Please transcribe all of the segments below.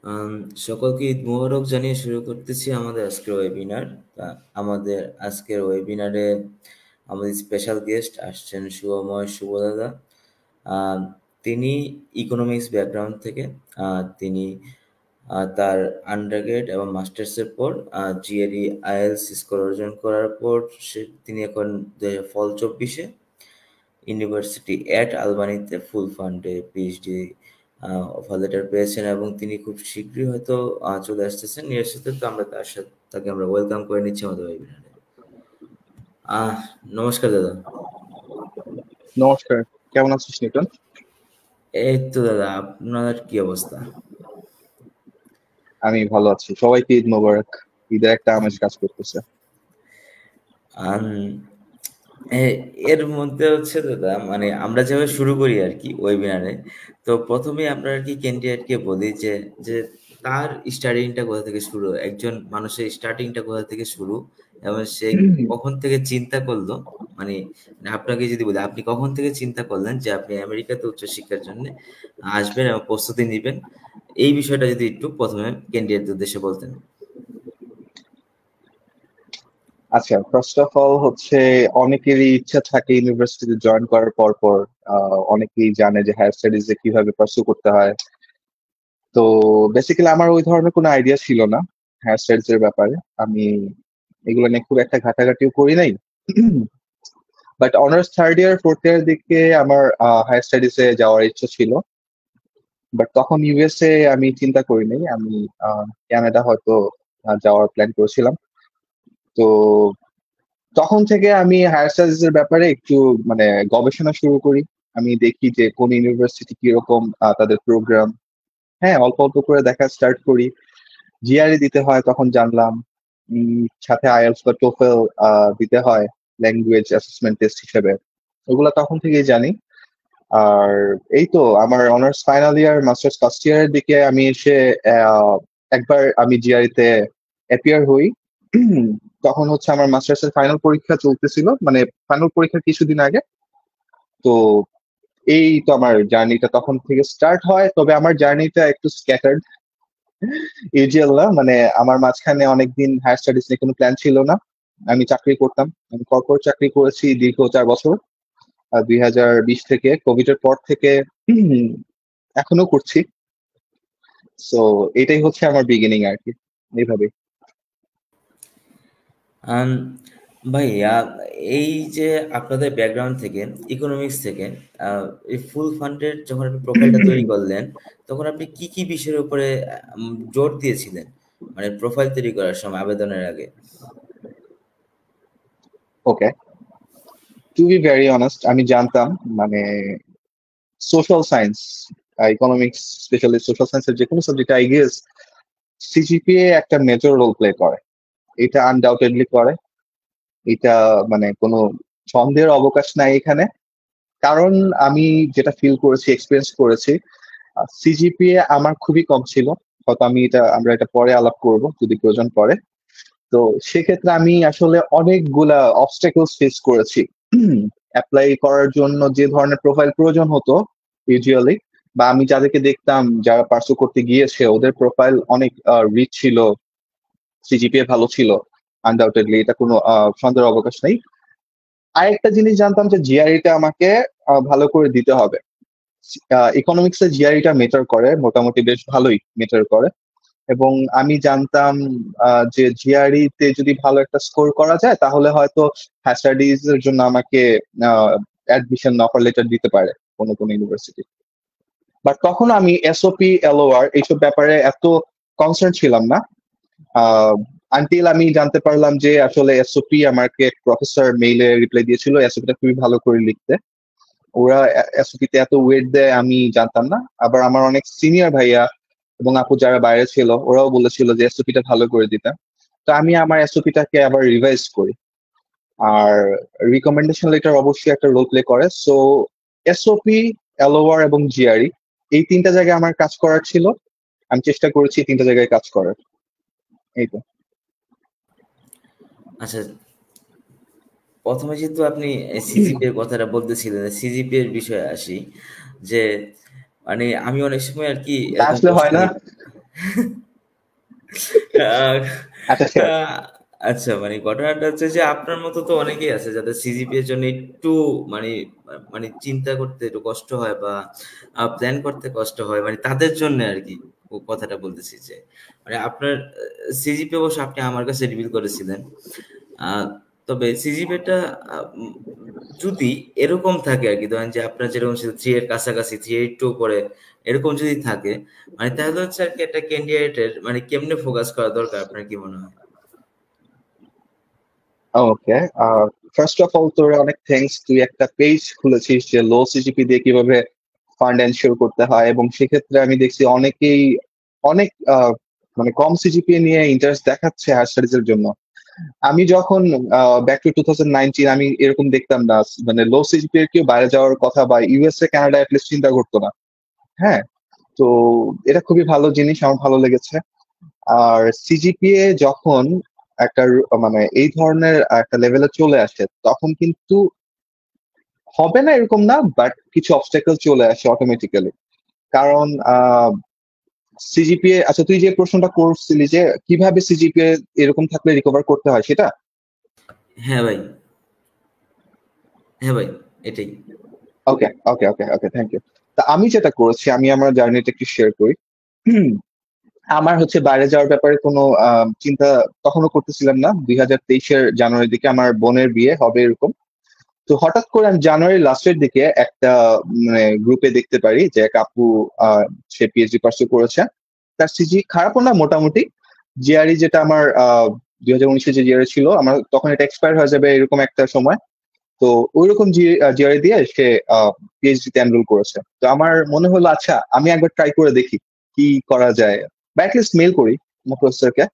আম, সকলকে ঈদ মোবারক জানিয়ে শুরু করতেছি আমাদের আজকের ওয়েবিনার। আমাদের আজকের ওয়েবিনারে আমাদের স্পেশাল গেস্ট আসছেন শুভময় শুভ দাদা। আহ, তিনি ইকোনমিক্স ব্যাকগ্রাউন্ড থেকে তিনি তার আন্ডারগ্রেড এবং মাস্টার্সের পর জিএডি আইএলস স্কোর অর্জন করার পর তিনি এখন 2024 ইউনিভার্সিটি অ্যাট আলবানিতে ফুল ফান্ডে পিএইচডি অফার লেটার পেয়েছেন এবং তিনি খুব শীঘ্রই হয়তো চলে আসতেছেন এর সাথে। তো আমরা তার সাথে তাকে আমরা ওয়েলকাম করে নিচ্ছি আমাদের ওয়েবিনারে। আহ নমস্কার দাদা। নমস্কার। কেমন আছিস নিটন? এই তো দাদা, আপনার কি অবস্থা? আমি ভালো আছি। সবাইকে ঈদ মোবারক। ঈদের একটা আমেজ কাজ করতেছে। আম, এর মধ্যে হচ্ছে দাদা, মানে আমরা যেভাবে শুরু করি আর কি ওয়েবিনারে, তো প্রথমে আমরা আর কি ক্যান্ডিডেটকে বলি যে যে তার স্টার্টিংটা কোথা থেকে শুরু, একজন মানুষের স্টার্টিংটা কোথা থেকে শুরু, এবং সে কখন থেকে চিন্তা করলো, মানে আপনাকে যদি বলি আপনি কখন থেকে চিন্তা করলেন যে আপনি আমেরিকাতে উচ্চশিক্ষার জন্য আসবেন এবং প্রস্তুতি নেবেন, এই বিষয়টা যদি একটু প্রথমে ক্যান্ডিডেটদের উদ্দেশ্যে বলতেন। আচ্ছা, ফার্স্ট অফ অল হচ্ছে অনেকেরই ইচ্ছা থাকে ইউনিভার্সিটিতে জয়েন করার পর পর অনেকেই জানে যে হায়ার স্টাডিজে কিভাবে পার্সু করতে হয়। তো বেসিক্যালি আমার ওই ধরনের কোনো আইডিয়া ছিল না হায়ার স্টাডিজ এর ব্যাপারে। আমি এগুলো নিয়ে খুব একটা ঘাটাঘাটিও করি নাই। But honours third year fourth year দিকে আমার হায়ার স্টাডিজে যাওয়ার ইচ্ছা ছিল। বাট তখন ইউএসএ আমি চিন্তা করি নাই। আমি কানাডা হয়তো যাওয়ার প্ল্যান করেছিলাম। তো তখন থেকে আমি হায়ার স্টাডিজ এর ব্যাপারে একটু মানে গবেষণা শুরু করি। আমি দেখি যে কোন ইউনিভার্সিটি কিরকম তাদের প্রোগ্রাম। হ্যাঁ, অল্প অল্প করে দেখা স্টার্ট করি। জিআরই দিতে হয় তখন জানলাম। সাথে আইএলটিএস বা টোফেল দিতে হয় ল্যাঙ্গুয়েজ অ্যাসেসমেন্ট টেস্ট হিসেবে। ওগুলা তখন থেকেই জানি। আর এই তো আমার honours final year masters first ইয়ারের দিকে আমি এসে একবার আমি জিআরইতে অ্যাপিয়ার হই। তখন হচ্ছে আমার মাস্টার্স এর ফাইনাল পরীক্ষা চলতেছিল, মানে ফাইনাল পরীক্ষার কিছুদিন আগে। তো এই তো আমার জার্নিটা তখন থেকে স্টার্ট হয়। তবে আমার জার্নিটা একটু স্ক্যাটার্ড, ইউজুয়াল না। মানে আমার মাঝখানে অনেকদিন হায়ার স্টাডিজ নিয়ে কোনো প্ল্যান ছিল না। আমি চাকরি করতাম। আমি কর্পোরেট চাকরি করেছি দীর্ঘ 4 বছর। 2020 থেকে কোভিড এর পর থেকে এখনো করছি। সো এটাই হচ্ছে আমার বিগিনিং আর কি, এইভাবে। আম, ভাইয়া, এই যে আপনাদের ব্যাকগ্রাউন্ড থেকে ইকোনমিক্স থেকে এই ফুল ফান্ডের যখন আপনি প্রোফাইলটা তৈরি করলেন, তখন আপনি কি কি বিষয়ের উপরে জোর দিয়েছিলেন, মানে প্রোফাইল তৈরি করার সময় আবেদনের আগে? ওকে, টু বি ভেরি অনেস্ট, আমি জানতাম মানে social science, economics, specially social সায়েন্সের যে কোনো সাবজেক্ট আই গেস সিজিপিএ একটা মেজর রোল প্লে করে। এটা আনডাউটেডলি করে। এটা মানে কোনো সন্দেহের অবকাশ নাই এখানে। কারণ আমি যেটা ফিল করেছি, এক্সপিরিয়েন্স করেছি, সিজিপিএ আমার খুবই কম ছিল। হয়তো আমরা এটা পরে আলাপ করব যদি প্রয়োজন পড়ে। তো সেক্ষেত্রে আমি আসলে অনেকগুলা অবস্টাকলস ফেস করেছি। অ্যাপ্লাই করার জন্য যে ধরনের প্রোফাইল প্রয়োজন হতো ইউজুয়ালি, বা আমি যাদেরকে দেখতাম যারা পার্সু করতে গিয়েছে ওদের প্রোফাইল অনেক রিচ ছিল, সিজিপিএ ভালো ছিল। আনডাউটেডলি এটা কোনো সন্দেহের অবকাশ নেই। আরেকটা জিনিস জানতাম যে জিআরইটা আমাকে ভালো করে দিতে হবে। ইকোনমিক্সে জিআরইটা মেটার করে, মোটামুটি বেশ ভালোই মেটার করে। এবং আমি জানতাম যে জিআরই তে যদি ভালো একটা স্কোর করা যায় তাহলে হয়তো হায়ার স্টাডিজ এর জন্য আমাকে অ্যাডমিশন অফার লেটার দিতে পারে কোনো কোনো ইউনিভার্সিটি। বাট তখন আমি এসওপি এলওআর এইসব ব্যাপারে এত কনসার্ন ছিলাম না। আনটিল আমি জানতে পারলাম যে আসলে এসওপি আমাকে প্রফেসর মেইলে রিপ্লাই দিয়েছিল এসওপিটা খুবই ভালো করে লিখতে। ওরা এসওপি তে এত ওয়েট দেয় আমি জানতাম না। আবার আমার অনেক সিনিয়র ভাইয়া এবং আপু যারা বাইরে ছিল ওরাও বলেছিল যে এসওপিটা ভালো করে দিতে। তো আমি আমার এসওপিটাকে আবার রিভাইজ করি। আর রিকমেন্ডেশন লেটার অবশ্যই একটা রোল প্লে করে। সো এসওপি, এলওআর এবং জিআরই এই তিনটা জায়গায় আমার কাজ করার ছিল। আমি চেষ্টা করেছি এই তিনটা জায়গায় কাজ করার। এই তো। আচ্ছা, প্রথমে যেহেতু আপনি সিজিপি এর কথাটা বলতেছিলেন, সিজিপি এর বিষয়ে আসি। যে মানে আমি অনেক সময় আর কি তা এরকম আসলে প্রশ্ন হয় না। আহ, আচ্ছা স্যার। আহ, আচ্ছা, মানে ঘটনাটা হচ্ছে যে আপনার মতো তো অনেকেই আছে যাদের সিজিপি এর জন্য একটু মানে মানে চিন্তা করতে একটু কষ্ট হয় বা প্ল্যান করতে কষ্ট হয়, মানে তাদের জন্য আর কি ও কথাটা বলতেছি যে মানে আপনার সিজিপি অবশ্য আপনি আমার কাছে রিভিল করেছিলেন। আহ, তবে সিজিপিটা যদি এরকম থাকে আর কি, ধরেন যে আপনার যেরকম ছিল 3 এর কাছাকাছি, 3.2 করে এরকম যদি থাকে, মানে তাহলে হচ্ছে আর কি একটা ক্যান্ডিডেটের মানে কেমনে ফোকাস করা দরকার আপনার কি মনে হয়? ওকে, ফার্স্ট অফ অল তোর অনেক থ্যাঙ্কস, তুই একটা পেজ খুলেছিস যে লো সিজিপি দিয়ে কিভাবে ফান্ড এনশিওর করতে হয়, এবং সেক্ষেত্রে আমি দেখছি অনেকেই অনেক মানে কম সিজিপি নিয়ে ইন্টারেস্ট দেখাচ্ছে হায়ার স্টাডিজ এর জন্য। আমি যখন ব্যাক টু 2019, আমি এরকম দেখতাম না, মানে লো সিজিপি এর কেউ বাইরে যাওয়ার কথা বা ইউএসএ কানাডা অ্যাটলিস্ট চিন্তা করতো না। হ্যাঁ, তো এটা খুবই ভালো জিনিস, আমার ভালো লেগেছে। আর সিজিপিএ যখন একটা মানে এই ধরনের একটা লেভেলে চলে আসে, তখন কিন্তু হবে না এরকম না, বাট কিছু অবস্টাকেল চলে আসে অটোমেটিক্যালি। কারণ সিজিপিএ, আচ্ছা তুই যে প্রশ্নটা করছিলি যে কিভাবে সিজিপিএ এরকম থাকলে রিকভার করতে হয় সেটা। হ্যাঁ ভাই, হ্যাঁ ভাই, এটাই। ওকে ওকে ওকে ওকে, থ্যাংক ইউ। তা আমি যেটা করেছি, আমি আমার জার্নিটা একটু শেয়ার করি। আমার হচ্ছে বাইরে যাওয়ার ব্যাপারে কোনো চিন্তা তখনও করতেছিলাম না। 2023-এর জানুয়ারির দিকে আমার বোনের বিয়ে হবে এরকম। তো হঠাৎ করে আমি জানুয়ারি লাস্টের দিকে একটা মানে গ্রুপে দেখতে পারি যে এক আপু, সে পিএইচডি পার্সু করেছে। তার সিজি খারাপও না, মোটামুটি। জিআরই যেটা আমার 2019-এ যে জিআরই ছিল, আমার তখন এটা এক্সপায়ার হয়ে যাবে এরকম একটা সময়। তো ওইরকম জিআরই দিয়ে সে পিএইচডি তে এনরোল করেছে। তো আমার মনে হলো আচ্ছা আমি একবার ট্রাই করে দেখি কি করা যায়, বা অ্যাটলিস্ট মেল করি প্রফেসরকে।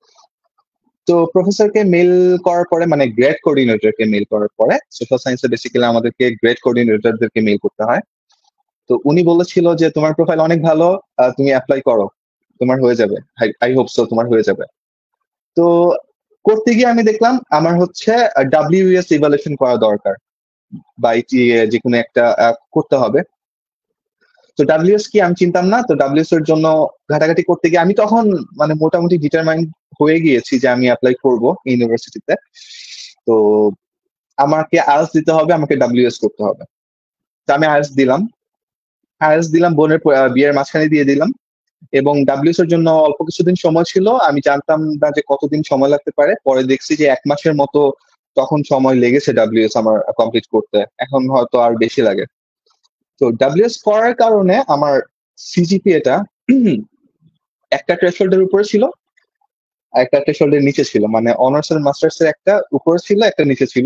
তো প্রফেসরকে মেল করার পরে, মানে গ্রেড কোঅর্ডিনেটরকে মেল করার পরে, সোশ্যাল সায়েন্সে বেসিক্যালি আমাদেরকে গ্রেড কোঅর্ডিনেটরদেরকে মেল করতে হয়। তো উনি বলেছিল যে তোমার প্রোফাইল অনেক ভালো, তুমি অ্যাপ্লাই করো, তোমার হয়ে যাবে, আই হোপ সো তোমার হয়ে যাবে। তো করতে গিয়ে আমি দেখলাম আমার হচ্ছে ডাব্লিউএস ইভালুয়েশন করা দরকার, বা যে কোনো একটা করতে হবে। তো ডাব্লিউএস কি আমি চিনতাম না। তো ডাব্লিউএস এর জন্য ঘাটাঘাটি করতে গিয়ে আমি তখন মানে মোটামুটি ডিটারমাইন্ড হয়ে গিয়েছি যে আমি অ্যাপ্লাই করব ইউনিভার্সিটিতে। তো আমাকে আইএলটিএস দিতে হবে, আমাকে ডাব্লিউএস করতে হবে। তো আমি আইএলটিএস দিলাম। আইএলটিএস দিলাম, বোনের বিয়ের মাঝখানে দিয়ে দিলাম। এবং ডাব্লিউএস এর জন্য অল্প কিছুদিন সময় ছিল, আমি জানতাম না যে কতদিন সময় লাগতে পারে। পরে দেখছি যে 1 মাসের মতো তখন সময় লেগেছে ডাব্লিউএস আমার কমপ্লিট করতে, এখন হয়তো আর বেশি লাগে। তো ডাব্লিউএস করার কারণে আমার সিজিপিএটা একটা থ্রেশহোল্ডের উপরে ছিল, আর একটা থ্রেশহোল্ডের নিচে ছিল। মানে অনার্স আর মাস্টার্স এর একটা উপরে ছিল, একটা নিচে ছিল।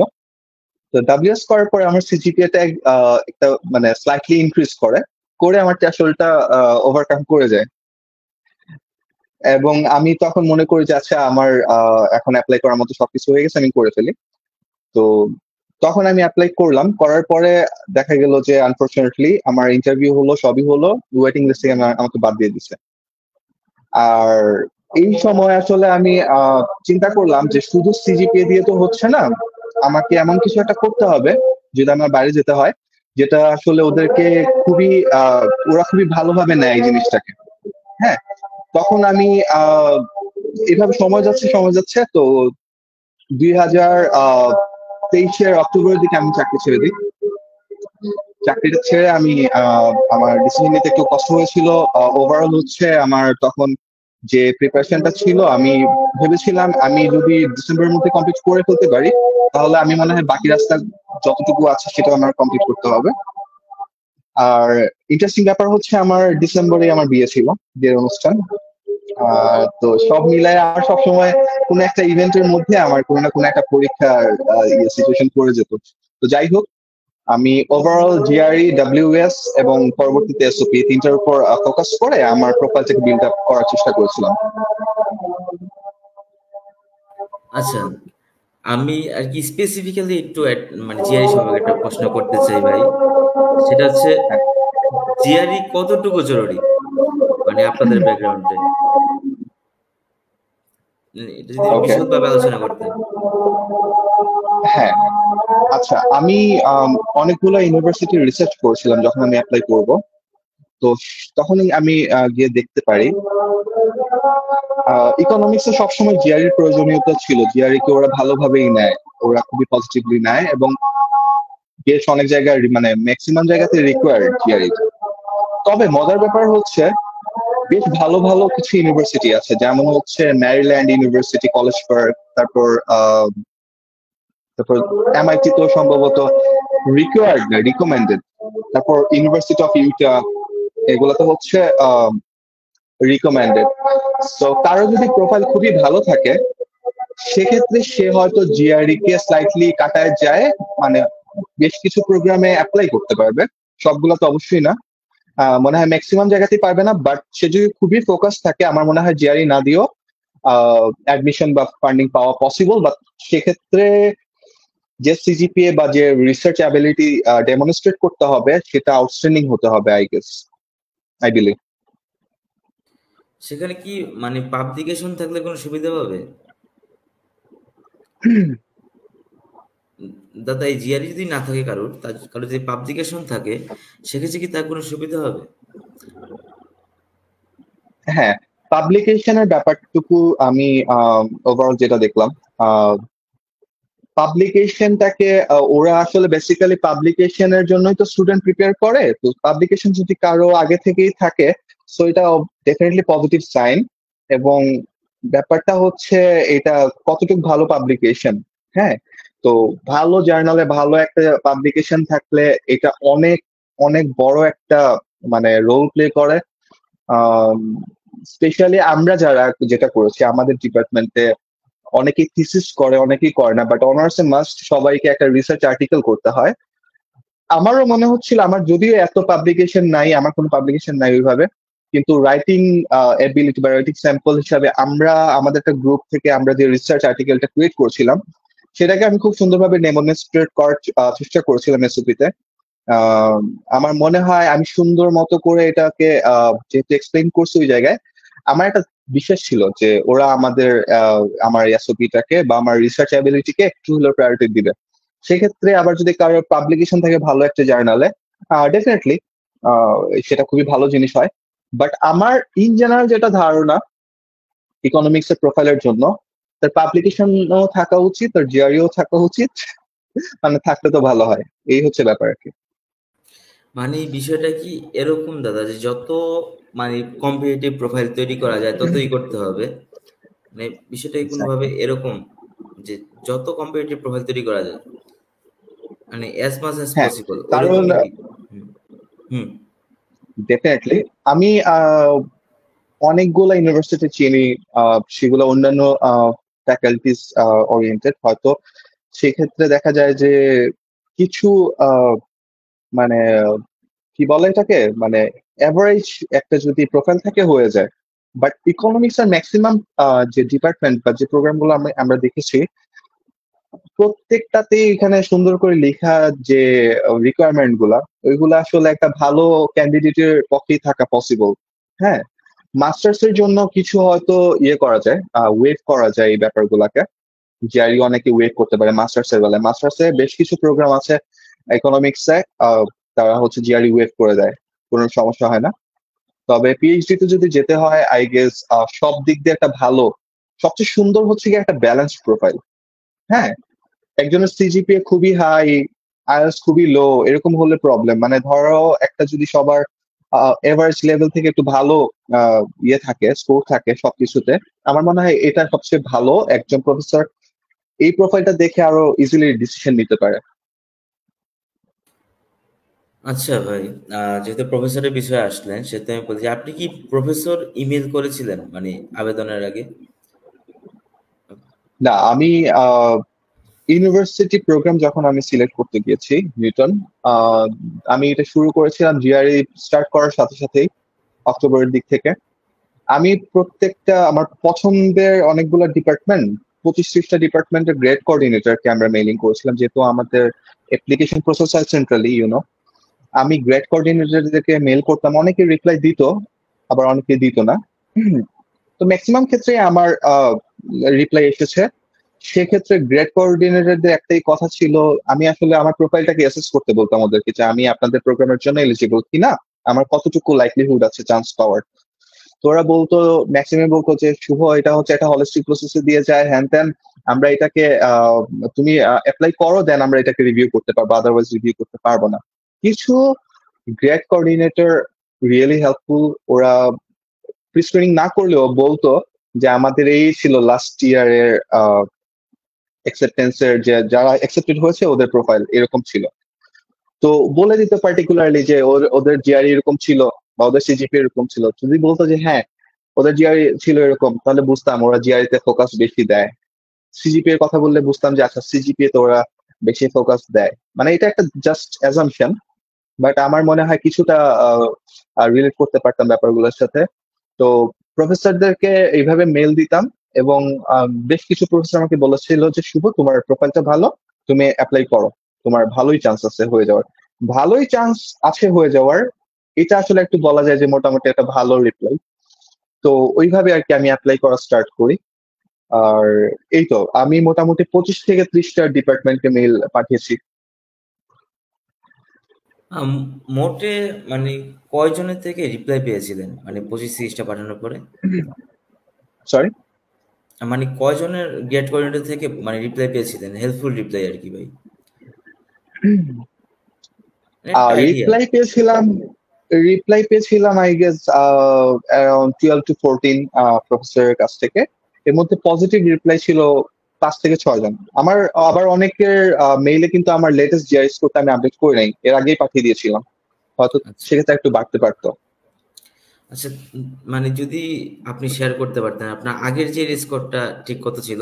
তো ডাব্লিউএস করার পরে আমার সিজিপিএটা একটা মানে স্লাইটলি ইনক্রিজ করে, করে আমার থ্রেশহোল্ডটা ওভারকাম করে যায়। এবং আমি তখন মনে করি যে আচ্ছা আমার এখন অ্যাপ্লাই করার মতো সবকিছু হয়ে গেছে, আমি করে ফেলি। তো তখন আমি অ্যাপ্লাই করলাম, করার পরে দেখা গেল যে আনফরচুনেটলি আমার ইন্টারভিউ হলো, সবই হলো, ওয়েটিং লিস্ট থেকে আমাকে বাদ দিয়ে দিছে। আর এই সময় আসলে আমি চিন্তা করলাম যে শুধু সিজিপিএ দিয়ে তো হচ্ছে না, আমাকে এমন কিছু একটা করতে হবে যদি আমার বাইরে যেতে হয়, যেটা আসলে ওদেরকে খুবই ওরা খুবই ভালোভাবে নেয় এই জিনিসটাকে। হ্যাঁ, তখন আমি এভাবে সময় যাচ্ছে সময় যাচ্ছে, তো 2023-এর অক্টোবরের দিকে আমি চাকরি ছেড়ে দিই। চাকরিটা ছেড়ে আমি আমার ডিসিশন নিতে একটু কষ্ট হয়েছিল। ওভারঅল হচ্ছে আমার তখন যে প্রিপারেশনটা ছিল, আমি ভেবেছিলাম আমি যদি ডিসেম্বরের মধ্যে কমপ্লিট করে ফেলতে পারি, তাহলে আমি মনে হয় বাকি রাস্তা যতটুকু আছে সেটা আমার কমপ্লিট করতে হবে। আর ইন্টারেস্টিং ব্যাপার হচ্ছে আমার ডিসেম্বরে আমার বিয়ে ছিল, বিয়ের অনুষ্ঠান। তো সব মিলায় আমার সবসময় কোনো একটা ইভেন্টের মধ্যে আমার কোনো না কোনো একটা পরীক্ষার সিচুয়েশন পড়ে যেত। তো যাই হোক, আমি ওভারঅল জিআরই, ডাব্লিউএস এবং পরবর্তীতে এসওপি তিনটার উপর ফোকাস করে আমার প্রোফাইলটাকে বিল্ড আপ করার চেষ্টা করেছিলাম। আচ্ছা, আমি আর কি স্পেসিফিক্যালি একটু মানে জিআরই সম্পর্কে একটা প্রশ্ন করতে চাই ভাই। সেটা হচ্ছে জিআরই কতটুকু জরুরি মানে আপনাদের ব্যাকগ্রাউন্ডে, এটা যদি ওকে, বিশদভাবে আলোচনা করতেন। হ্যাঁ, আচ্ছা আমি অনেকগুলো ইউনিভার্সিটি রিসার্চ করেছিলাম যখন আমি অ্যাপ্লাই করব। তো তখনই আমি গিয়ে দেখতে পারি ইকোনমিক্সে সবসময় জিআরইর প্রয়োজনীয়তা ছিল। জিআরই কে ওরা ভালোভাবেই নেয়, ওরা খুবই পজিটিভলি নেয় এবং বেশ অনেক জায়গায় মানে ম্যাক্সিমাম জায়গাতে রিকোয়ার্ড জিআরই। তবে মজার ব্যাপার হচ্ছে বেশ ভালো ভালো কিছু ইউনিভার্সিটি আছে, যেমন হচ্ছে ম্যারিল্যান্ড ইউনিভার্সিটি, কলেজ পার্ক, তারপর তারপর এমআইটি তো সম্ভবত রিকোয়ার্ড না, রিকমেন্ডেড। তারপর ইউনিভার্সিটি অফ ইউটা, এগুলো তো হচ্ছে রিকমেন্ডেড। তো কারো যদি প্রোফাইল খুবই ভালো থাকে সেক্ষেত্রে সে হয়তো জিআরই কে স্লাইটলি কাটায় যায়, মানে বেশ কিছু প্রোগ্রামে অ্যাপ্লাই করতে পারবে, সবগুলো তো অবশ্যই না। মনে হয় ম্যাক্সিমাম জায়গাতেই পারবে না, বাট সে যদি খুবই ফোকাস থাকে আমার মনে হয় জিআরই না দিয়েও অ্যাডমিশন বা ফান্ডিং পাওয়া পসিবল। বাট সেক্ষেত্রে যে সিজিপিএ বা যে রিসার্চ অ্যাবিলিটি ডেমনস্ট্রেট করতে হবে সেটা আউটস্ট্যান্ডিং হতে হবে, আই গেস, আই বিলিভ। সেখানে কি মানে পাবলিকেশন থাকলে কোনো সুবিধা পাবে? দাদা এই জিআরই যদি না থাকে কারোর, তার কারোর যদি পাবলিকেশন থাকে, সেক্ষেত্রে কি তার কোনো সুবিধা হবে? হ্যাঁ, পাবলিকেশনের ব্যাপারটুকু আমি ওভারঅল যেটা দেখলাম, পাবলিকেশনটাকে ওরা আসলে বেসিক্যালি পাবলিকেশনের জন্যই তো স্টুডেন্ট প্রিপেয়ার করে। তো পাবলিকেশন যদি কারো আগে থেকেই থাকে সো এটা ডেফিনেটলি পজিটিভ সাইন। এবং ব্যাপারটা হচ্ছে এটা কতটুকু ভালো পাবলিকেশন। হ্যাঁ, তো ভালো জার্নালে ভালো একটা পাবলিকেশন থাকলে এটা অনেক অনেক বড় একটা মানে রোল প্লে করে। স্পেশালি আমরা যারা যেটা করেছি আমাদের ডিপার্টমেন্টে অনেকেই থিসিস করে, অনেকেই করে না, বাট অনার্সে মাস্ট সবাইকে একটা রিসার্চ আর্টিকেল করতে হয়। আমারও মনে হচ্ছিল, আমার যদিও এত পাবলিকেশন নাই, আমার কোনো পাবলিকেশন নাই ওইভাবে, কিন্তু রাইটিং এবিলিটি বা রাইটিং স্যাম্পল হিসাবে আমরা আমাদের একটা গ্রুপ থেকে আমরা যে রিসার্চ আর্টিকেলটা ক্রিয়েট করছিলাম সেটাকে আমি খুব সুন্দরভাবে ডেমনস্ট্রেট করার চেষ্টা করেছিলাম এসওপিতে। আমার মনে হয় আমি সুন্দর মতো করে এটাকে যেহেতু এক্সপ্লেইন করছি ওই জায়গায়, আমার একটা বিশ্বাস ছিল যে ওরা আমাদের আমার এসওপিটাকে বা আমার রিসার্চ অ্যাবিলিটিকে একটু হলেও প্রায়োরিটি দিবে। সেক্ষেত্রে আবার যদি কারোর পাবলিকেশন থাকে ভালো একটা জার্নালে, ডেফিনেটলি সেটা খুবই ভালো জিনিস হয়। বাট আমার ইন জেনারেল যেটা ধারণা ইকোনমিক্স এর প্রোফাইলের জন্য, তার পাবলিকেশনও থাকা উচিত, তার জিআরইও থাকা উচিত, মানে থাকলে তো ভালো হয়। এই হচ্ছে ব্যাপার আর কি। মানে এই বিষয়টা কি এরকম দাদা, যে যত মানে কম্পিটিটিভ প্রোফাইল তৈরি করা যায় ততই করতে হবে? মানে বিষয়টা কি কোনোভাবে এরকম যে যত কম্পিটিটিভ প্রোফাইল তৈরি করা যায়, মানে অ্যাজ মাচ অ্যাজ হ্যাঁ, পসিবল, কারণ ওইরকমই কি? হুম। হুম। ডেফিনেটলি আমি অনেকগুলো ইউনিভার্সিটি চিনি, সেগুলো অন্যান্য ফ্যাকাল্টিস ওরিয়েন্টেড। হয়তো সেক্ষেত্রে দেখা যায় যে কিছু মানে কি বলে এটাকে, মানে এভারেজ একটা যদি প্রোফাইল থাকে হয়ে যায়। বাট ইকোনমিক্স আর ম্যাক্সিমাম যে ডিপার্টমেন্ট বা যে প্রোগ্রামগুলো আমরা দেখেছি প্রত্যেকটাতেই এখানে সুন্দর করে লেখা যে রিকোয়ারমেন্ট গুলা, ওইগুলা আসলে একটা ভালো ক্যান্ডিডেটের পক্ষেই থাকা পসিবল। হ্যাঁ, মাস্টার্স এর জন্য কিছু হয়তো ইয়ে করা যায়, ওয়েট করা যায় এই ব্যাপারগুলাকে। জিআরই অনেকে ওয়েট করতে পারে মাস্টার্স এর বেলায়। মাস্টার্স এ বেশ কিছু প্রোগ্রাম আছে ইকোনমিক্স এ, তারা হচ্ছে জিআরই ওয়েট করে দেয়, কোনো সমস্যা হয় না। তবে পিএইচডি তে যদি যেতে হয় আই গেস সব দিক দিয়ে একটা ভালো, সবচেয়ে সুন্দর হচ্ছে কি একটা ব্যালেন্স প্রোফাইল। হ্যাঁ, একজনের সিজিপিএ খুবই হাই, আইএলটিএস খুবই লো, এরকম হলে প্রবলেম। মানে ধরো একটা যদি সবার এভারেজ লেভেল থেকে একটু ভালো ইয়ে থাকে, স্কোর থাকে সবকিছুতে, আমার মনে হয় এটা সবচেয়ে ভালো। একজন প্রফেসর এই প্রোফাইলটা দেখে আরো ইজিলি ডিসিশন নিতে পারে। আচ্ছা ভাই, যেহেতু প্রফেসরের বিষয়ে আসলেন সেহেতু আমি বলছি, আপনি কি প্রফেসর ইমেল করেছিলেন মানে আবেদনের আগে? না, আমি ইউনিভার্সিটি প্রোগ্রাম যখন আমি সিলেক্ট করতে গিয়েছি নিউটন, আহ, আমি এটা শুরু করেছিলাম জিআরই স্টার্ট করার সাথে সাথেই, অক্টোবরের দিক থেকে। আমি প্রত্যেকটা আমার পছন্দের অনেকগুলো ডিপার্টমেন্ট, 25-30টা ডিপার্টমেন্টের গ্রেড কোঅর্ডিনেটরকে আমরা মেইলিং করেছিলাম, যেহেতু আমাদের অ্যাপ্লিকেশন প্রসেস হয় সেন্ট্রালি আমি গ্রেড কোঅর্ডিনেটরদেরকে মেল করতাম, অনেকে রিপ্লাই দিত আবার অনেকে দিত না। তো ম্যাক্সিমাম ক্ষেত্রে আমার রিপ্লাই এসেছে। সেক্ষেত্রে গ্রেড কোঅর্ডিনেটরদের একটাই কথা ছিল, আমি আসলে আমার প্রোফাইলটাকে অ্যাসেস করতে বলতাম ওদেরকে যে আমি আপনাদের প্রোগ্রামের জন্য এলিজিবল কিনা। আমার কতটুকু লাইকলিহুড আছে চান্স পাওয়ার। তো ওরা বলতো, ম্যাক্সিমাম বলতো যে শুভ এটা হচ্ছে একটা হলিস্টিক প্রসেসে দিয়ে যায়, হ্যান ত্যান, আমরা এটাকে তুমি অ্যাপ্লাই করো, দেন আমরা এটাকে রিভিউ করতে পারবো, আদারওয়াইজ রিভিউ করতে পারবো না। কিছু গ্রেড কোঅর্ডিনেটর রিয়েলি হেল্পফুল, ওরা প্রিস্ক্রিনিং না করলেও বলতো যে আমাদের এই ছিল লাস্ট ইয়ারের অ্যাকসেপ্টেন্সের, যে যারা অ্যাকসেপ্টেড হয়েছে ওদের প্রোফাইল এরকম ছিল। তো বলে দিত পার্টিকুলারলি যে ওদের জিআরই এরকম ছিল বা ওদের সিজিপি এরকম ছিল। যদি বলতো যে হ্যাঁ ওদের জিআরই ছিল এরকম, তাহলে বুঝতাম ওরা জিআরই তে ফোকাস বেশি দেয়। সিজিপি এর কথা বললে বুঝতাম যে আচ্ছা সিজিপি তো ওরা বেশি ফোকাস দেয়। মানে এটা একটা জাস্ট অ্যাজাম্পশন, বাট আমার মনে হয় কিছুটা রিলেট করতে পারতাম ব্যাপারগুলোর সাথে। তো প্রফেসরদেরকে এইভাবে মেল দিতাম, এবং বেশ কিছু প্রফেসর আমাকে বলেছিল যে শুভ তোমার প্রোফাইলটা ভালো, তুমি অ্যাপ্লাই করো, তোমার ভালোই চান্স আছে হয়ে যাওয়ার। ভালোই চান্স আছে হয়ে যাওয়ার, এটা আসলে একটু বলা যায় যে মোটামুটি একটা ভালো রিপ্লাই। তো ওইভাবে আর কি আমি অ্যাপ্লাই করা স্টার্ট করি। আর এই তো আমি মোটামুটি 25 থেকে 30টা ডিপার্টমেন্টকে মেইল পাঠিয়েছি। মোটে মানে কয়জনের থেকে রিপ্লাই পেয়েছিলেন মানে 25-30টা পাঠানোর পরে? সরি, মানে কয়জনের গেট কোঅর্ডিনেটর থেকে মানে রিপ্লাই পেয়েছিলেন, হেল্পফুল রিপ্লাই আর কি ভাই, মানে একটা আইডিয়া। রিপ্লাই পেয়েছিলাম আই গেস অ্যারাউন্ড 12 to 14 প্রফেসরের কাছ থেকে। এর মধ্যে পজিটিভ রিপ্লাই ছিল 5 থেকে 6 জন। আমার আবার অনেকের মেইলে কিন্তু আমার লেটেস্ট জিআই স্কোরটা আমি আপডেট করে নাই, এর আগেই পাঠিয়ে দিয়েছিলাম, হয়তো আচ্ছা সেক্ষেত্রে একটু বাড়তে পারতো। আচ্ছা, মানে যদি আপনি শেয়ার করতে পারতেন আপনার আগের যে স্কোরটা ঠিক কত ছিল,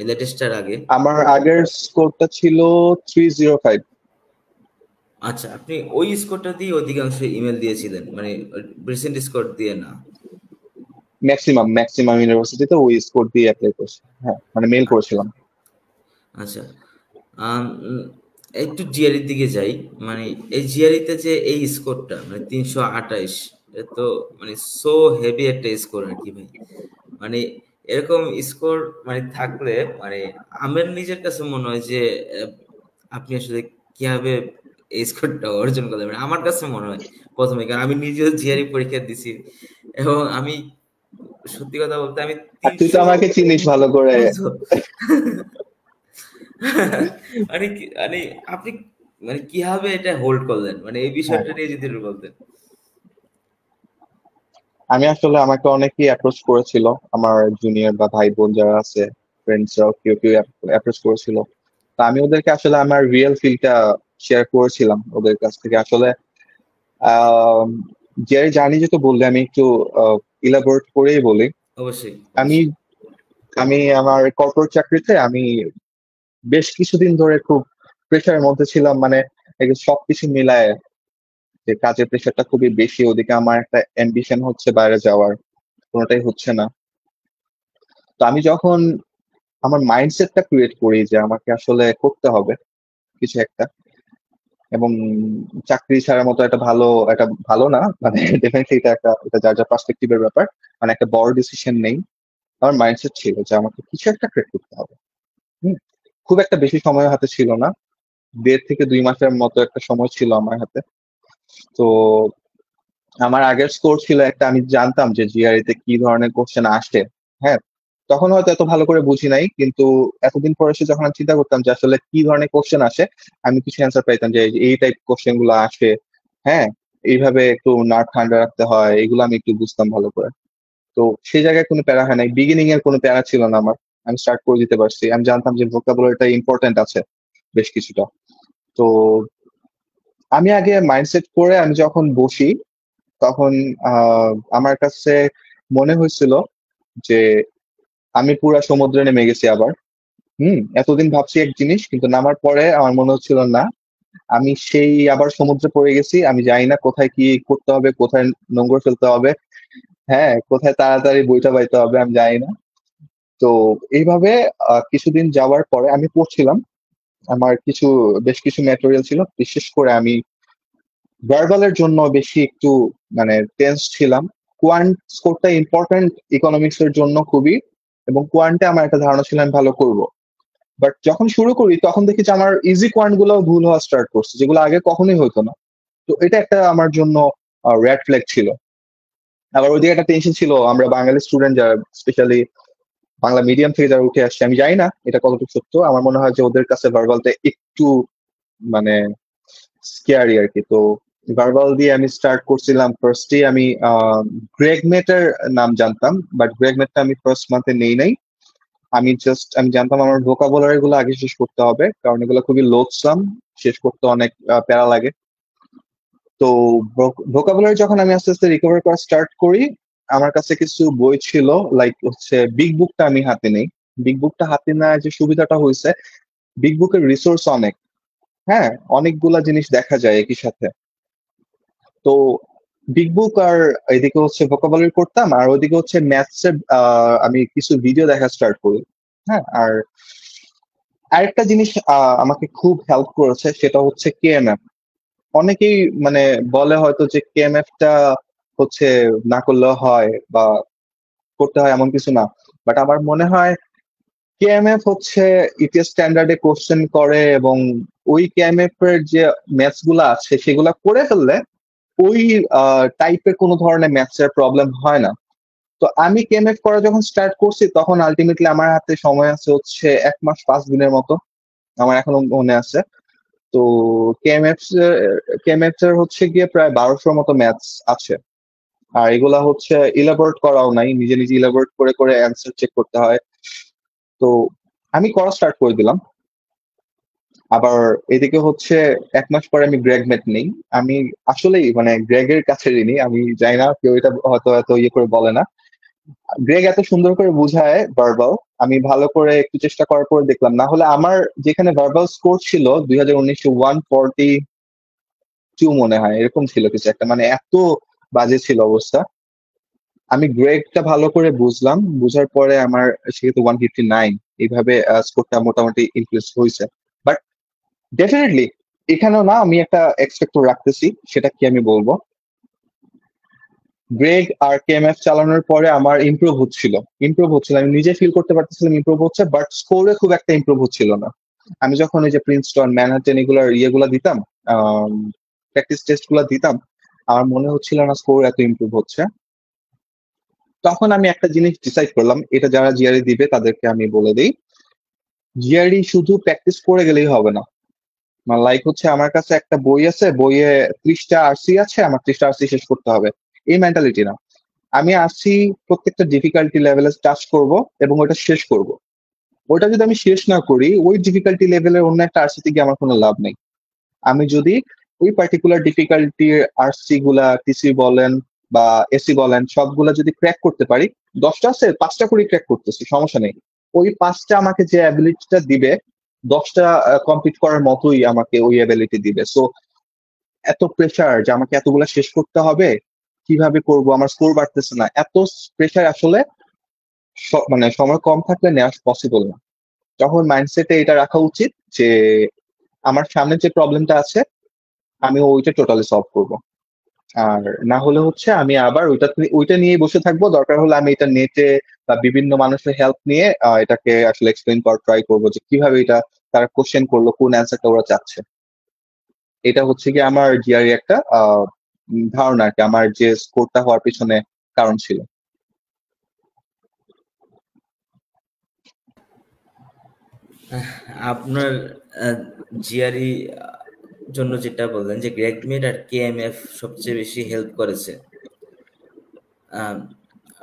লেটেস্টটার আগে? আমার আগের স্কোরটা ছিল 305। আচ্ছা, আপনি ওই স্কোরটা দিয়ে অধিকাংশ ইমেল দিয়েছিলেন মানে রিসেন্ট স্কোর দিয়ে না? ম্যাক্সিমাম ম্যাক্সিমাম ইউনিভার্সিটিতে ওই স্কোর দিয়ে অ্যাপ্লাই করছি, হ্যাঁ মানে মেইল আচ্ছা করেছিলাম। আচ্ছা। আম, উম, একটু জিআরির দিকে যাই। মানে এই জিআরিতে যে এই স্কোরটা মানে 328, এ তো মানে সো হেভি একটা স্কোর আর কি ভাই। মানে এরকম স্কোর মানে থাকলে মানে আমার নিজের কাছে মনে হয় যে আহ, আপনি আসলে কিভাবে এই স্কোরটা অর্জন করলেন, মানে আমার কাছে মনে হয় প্রথমে, কারণ আমি নিজেও জিআরই পরীক্ষা দিছি এবং আমি সত্যি কথা বলতে আমি আর তুই তো 300 আমাকে চিনিস ভালো করে। বুঝছো? মানে মানে আপনি মানে কিভাবে এটা হোল্ড করলেন, মানে এই হ্যাঁ, বিষয়টা নিয়ে যদি একটু বলতেন। আমি আসলে আমাকে অনেকেই অ্যাপ্রোচ করেছিল, আমার জুনিয়র বা ভাই বোন যারা আছে, ফ্রেন্ডসরাও কেউ কেউ অ্যাপ্রোচ করেছিল। তা আমি ওদেরকে আসলে আমার রিয়েল ফিলটা শেয়ার করেছিলাম ওদের কাছ থেকে আসলে। আহ যে জানি যেহেতু বললে আমি একটু ইলাবোরেট করেই বলি। অবশ্যই আমি অবশ্যই। আমি আমার কর্পোরেট চাকরিতে আমি বেশ কিছুদিন ধরে খুব প্রেশারের মধ্যে ছিলাম, মানে এই যে সবকিছু মিলায় যে কাজের প্রেশারটা খুবই বেশি, ওদিকে আমার একটা অ্যাম্বিশন হচ্ছে বাইরে যাওয়ার, কোনোটাই হচ্ছে না। তো আমি যখন আমার মাইন্ডসেটটা ক্রিয়েট করি যে আমাকে আসলে করতে হবে কিছু একটা, এবং চাকরি ছাড়ার মতো একটা ভালো না মানে ডেফিনেটলি এটা যার যার পার্সপেক্টিভের ব্যাপার, মানে একটা বড় ডিসিশন নেই। আমার মাইন্ডসেট ছিল যে আমাকে কিছু একটা ক্রিয়েট করতে হবে। হুম, খুব একটা বেশি সময় হাতে ছিল না, 1.5 থেকে 2 মাসের মতো একটা সময় ছিল আমার হাতে। তো আমার আগের স্কোর ছিল একটা, আমি জানতাম যে জিআরই তে কি ধরনের কোশ্চেন আসে। হ্যাঁ, তখন হয়তো এত ভালো করে বুঝি নাই, কিন্তু এতদিন পরে এসে যখন আমি চিন্তা করতাম যে আসলে কি ধরনের কোশ্চেন আসে, আমি কিছু অ্যান্সার পাইতাম যে এই টাইপ কোশ্চেন গুলো আসে। হ্যাঁ, এইভাবে একটু নার্ভ ঠান্ডা রাখতে হয়, এগুলো আমি একটু বুঝতাম ভালো করে। তো সেই জায়গায় কোনো প্যারা হয় নাই, বিগিনিং এর কোনো প্যারা ছিল না আমার। আমি স্টার্ট করে দিতে পারছি, আমি জানতাম যে ভোকাবুলারিটা ইম্পর্টেন্ট আছে বেশ কিছুটা। তো আমি আগে মাইন্ডসেট করে আমি যখন বসি, তখন আমার কাছে মনে হয়েছিল যে আমি পুরা সমুদ্রে নেমে গেছি আবার। এতদিন ভাবছি এক জিনিস, কিন্তু নামার পরে আমার মনে হচ্ছিল না, আমি সেই আবার সমুদ্রে পড়ে গেছি। আমি জানি না কোথায় কি করতে হবে, কোথায় নোংর ফেলতে হবে, হ্যাঁ কোথায় তাড়াতাড়ি বইটা বাইতে হবে, আমি জানি না। তো এইভাবে কিছুদিন যাওয়ার পরে আমি পড়ছিলাম, আমার বেশ কিছু ম্যাটেরিয়াল ছিল, বিশেষ করে আমি ভার্বালের জন্য বেশি একটু মানে টেন্স ছিলাম। কোয়ান্ট স্কোরটা ইম্পর্টেন্ট ইকোনমিক্স এর জন্য খুবই, এবং কোয়ান্টে আমার একটা ধারণা ছিল আমি ভালো করব। বাট যখন শুরু করি তখন দেখি যে আমার ইজি কোয়ান্ট গুলো ভুল হওয়া স্টার্ট করছে, যেগুলো আগে কখনোই হতো না। তো এটা একটা আমার জন্য রেড ফ্ল্যাগ ছিল। আবার ওইদিকে একটা টেনশন ছিল, আমরা বাঙালি স্টুডেন্ট যারা স্পেশালি বাংলা মিডিয়াম থেকে যারা উঠে আসছে, আমি জানি না এটা কতটুকু সত্য, আমার মনে হয় যে ওদের কাছে ভার্বালটা একটু মানে স্কেয়ারি আর কি। তো ভার্বাল দিয়ে আমি স্টার্ট করছিলাম। ফার্স্টে আমি গ্রেগ মেটের নাম জানতাম, বাট গ্রেগ মেটটা আমি ফার্স্ট মান্থে নেই নাই। আমি জানতাম আমার ভোকাবুলারি গুলো আগে শেষ করতে হবে, কারণ এগুলো খুবই লোডসাম, শেষ করতে অনেক প্যারা লাগে। তো ভোকাবুলারি যখন আমি আস্তে আস্তে রিকভার করা স্টার্ট করি, আমার কাছে কিছু বই ছিল, লাইক হচ্ছে বিগ বুকটা আমি হাতে নেই। বিগ বুকটা হাতে নেওয়ার যে সুবিধাটা হয়েছে, বিগ বুকের রিসোর্স অনেক, হ্যাঁ, অনেকগুলা জিনিস দেখা যায় একই সাথে। তো বিগ বুক আর এদিকে হচ্ছে ভোকাবুলারি করতাম, আর ওইদিকে হচ্ছে ম্যাথস এর আমি কিছু ভিডিও দেখা স্টার্ট করি। হ্যাঁ, আর আরেকটা জিনিস আমাকে খুব হেল্প করেছে, সেটা হচ্ছে কেএমএফ। অনেকেই মানে বলে হয়তো যে কেএমএফ টা হচ্ছে না করলেও হয় বা করতে হয়, এমন কিছু না। বাট আমার মনে হয় কেএমএফ হচ্ছে ইটিএস স্ট্যান্ডার্ডে কোশ্চেন করে, এবং ওই কেএমএফ এর যে ম্যাথস গুলা আছে সেগুলা করে ফেললে ওই টাইপের কোনো ধরনের ম্যাথস এর প্রবলেম হয় না। তো আমি কেএমএফ করা যখন স্টার্ট করছি, তখন আলটিমেটলি আমার হাতে সময় আছে হচ্ছে 1 মাস 5 দিনের মতো, আমার এখনো মনে আছে। তো কেএমএফ কেএমএফ এর হচ্ছে গিয়ে প্রায় 1200 মতো ম্যাথস আছে, আর এগুলা হচ্ছে ইলাবোরেট করাও নাই, নিজে নিজে ইলাবোরেট করে করে অ্যান্সার চেক করতে হয়। তো আমি করা স্টার্ট করে দিলাম। আবার এদিকে হচ্ছে 1 মাস পরে আমি গ্রেগ মেট নেই। আমি আসলেই মানে গ্রেগের কাছে ঋণী, আমি জানি না কেউ এটা হয়তো এত ইয়ে করে বলে না। গ্রেগ এত সুন্দর করে বুঝায় ভার্বাল, আমি ভালো করে একটু চেষ্টা করার পর দেখলাম, না হলে আমার যেখানে ভার্বাল স্কোর ছিল 2019 142 মনে হয়, এরকম ছিল কিছু একটা, মানে এত বাজে ছিল অবস্থা। আমি গ্রেগটা ভালো করে বুঝলাম, বুঝার পরে আমার সেক্ষেত্রে 159 এইভাবে স্কোরটা মোটামুটি ইনক্রিজ হয়েছে। বাট ডেফিনেটলি এখানেও না, আমি একটা এক্সপেক্ট রাখতেছি, সেটা কি আমি বলবো। গ্রেগ আর কেএমএফ চালানোর পরে আমার ইমপ্রুভ হচ্ছিল, আমি নিজে ফিল করতে পারতেছিলাম ইমপ্রুভ হচ্ছে, বাট স্কোরে খুব একটা ইমপ্রুভ হচ্ছিল না। আমি যখন ওই যে প্রিন্সটন ম্যানহাটন এগুলার ইয়েগুলা দিতাম, প্র্যাকটিস টেস্ট গুলা দিতাম, আমার মনে হচ্ছিল না স্কোর এত ইমপ্রুভ হচ্ছে। তখন আমি একটা জিনিস ডিসাইড করলাম, এটা যারা জিআরই দিবে তাদেরকে আমি বলে দিই, জিআরই শুধু প্র্যাকটিস করে গেলেই হবে না। লাইক হচ্ছে আমার কাছে একটা বই আছে, বইয়ে 30টা আরসি আছে, আমার 30টা আরসি শেষ করতে হবে, এই মেন্টালিটি না। আমি আরসি প্রত্যেকটা ডিফিকাল্টি লেভেলে টাচ করব এবং ওটা শেষ করব। ওটা যদি আমি শেষ না করি, ওই ডিফিকাল্টি লেভেলের অন্য একটা আরসিতে গিয়ে আমার কোনো লাভ নেই। আমি যদি ওই পার্টিকুলার ডিফিকাল্টির আরসি গুলা, টিসি বলেন বা এসি বলেন, সবগুলা যদি ক্র্যাক করতে পারি, 10টা আছে 5টা করে ক্র্যাক করতেছি, সমস্যা নেই। ওই 5টা আমাকে যে অ্যাবিলিটিটা দিবে, 10টা কমপ্লিট করার মতোই আমাকে ওই অ্যাবিলিটি দিবে। সো এত প্রেশার যে আমাকে এতগুলা শেষ করতে হবে, কিভাবে করব, আমার স্কোর বাড়তেছে না, এত প্রেশার আসলে মানে সময় কম থাকলে নেওয়া পসিবল না। তখন মাইন্ডসেটে এটা রাখা উচিত যে আমার সামনে যে প্রবলেমটা আছে আমি ওইটা টোটালি সলভ করব। আর না হলে হচ্ছে আমি আবার ওইটা নিয়ে বসে থাকবো, দরকার হলে আমি এটা নেটে বা বিভিন্ন মানুষের হেল্প নিয়ে এটাকে আসলে এক্সপ্লেন করার ট্রাই করবো যে কিভাবে এটা তারা কোশ্চেন করলো, কোন অ্যান্সারটা ওরা চাচ্ছে। এটা হচ্ছে কি আমার জিআরই একটা ধারণা আর কি, আমার যে স্কোরটা হওয়ার পিছনে কারণ ছিল। আপনার জিআরই জন্য যেটা বললেন যে গ্রেগমেট আর কেএমএফ সবচেয়ে বেশি হেল্প করেছে, আম,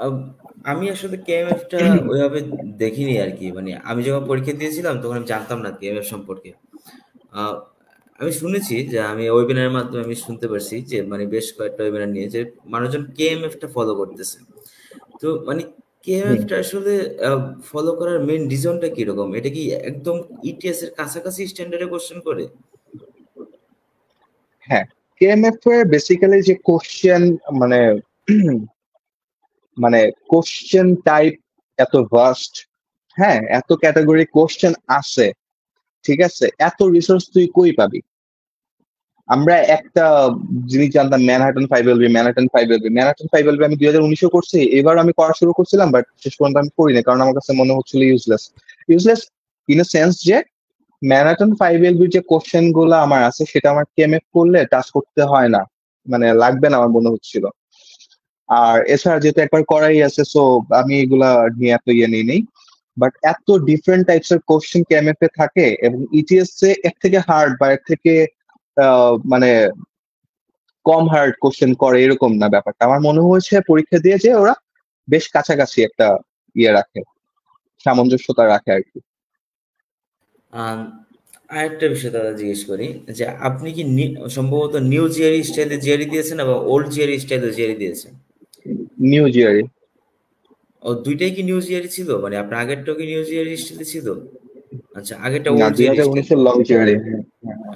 আম- আমি আসলে কেএমএফটা ওইভাবে দেখিনি আর কি। মানে আমি যখন পরীক্ষা দিয়েছিলাম তখন আমি জানতাম না কেএমএফ সম্পর্কে। আহ, আমি শুনেছি যে আমি ওয়েবিনারের মাধ্যমে আমি শুনতে পারছি যে মানে বেশ কয়েকটা ওয়েবিনার নিয়ে যে মানুষজন কেএমএফটা ফলো করতেছে। তো মানে হুম, কেএমএফটা আসলে ফলো করার মেইন রিজনটা কিরকম? এটা কি একদম ইটিএস এর কাছাকাছি স্ট্যান্ডার্ডে কোশ্চেন করে? হ্যাঁ, কেএমএফ এর বেসিক্যালি যে কোশ্চেন মানে মানে কোশ্চেন টাইপ এত ভাস্ট, হ্যাঁ, এত ক্যাটাগরি কোশ্চেন আছে, ঠিক আছে, এত রিসোর্স তুই কই পাবি? আমরা একটা জিনিস জানতাম, ম্যানহাটন 5 এলবি আমি 2019 করছি, এবার আমি করা শুরু করছিলাম, বাট শেষ পর্যন্ত আমি করি না, কারণ আমার কাছে মনে হচ্ছিল useless. Useless in a sense যে ম্যারাথন 5 LB যে কোশ্চেন গুলো আমার আছে সেটা আমার কেএমএফ করলে টাচ করতে হয় না, মানে লাগবে না আমার মনে হচ্ছিল। আর এছাড়া যেহেতু একবার করাই আছে, সো আমি এগুলা নিয়ে এত ইয়ে নেই। বাট এত ডিফারেন্ট টাইপস এর কোশ্চেন কেএমএফ এ থাকে এবং ইটিএস এ এর থেকে হার্ড বা এর থেকে মানে কম হার্ড কোশ্চেন করে এরকম না ব্যাপারটা। আমার মনে হয়েছে পরীক্ষা দিয়ে যে ওরা বেশ কাছাকাছি একটা ইয়ে রাখে, সামঞ্জস্যতা রাখে আর কি। আম, আরেকটা বিষয় দাদা জিজ্ঞেস করি, যে আপনি কি সম্ভবত নিউ জিআরই স্টাইলে জিআরই দিয়েছেন বা ওল্ড জিআরই স্টাইলে জিআরই দিয়েছেন? New GRE. ও, দুইটাই কি নিউ জিআরই ছিল? মানে আপনার আগেরটাও কি নিউ জিআরই স্টাইলে ছিল? আচ্ছা, আগেরটা না, ওল্ড দুই জিআরই হাজার স্টাইল। উনিশের লং জিআরই।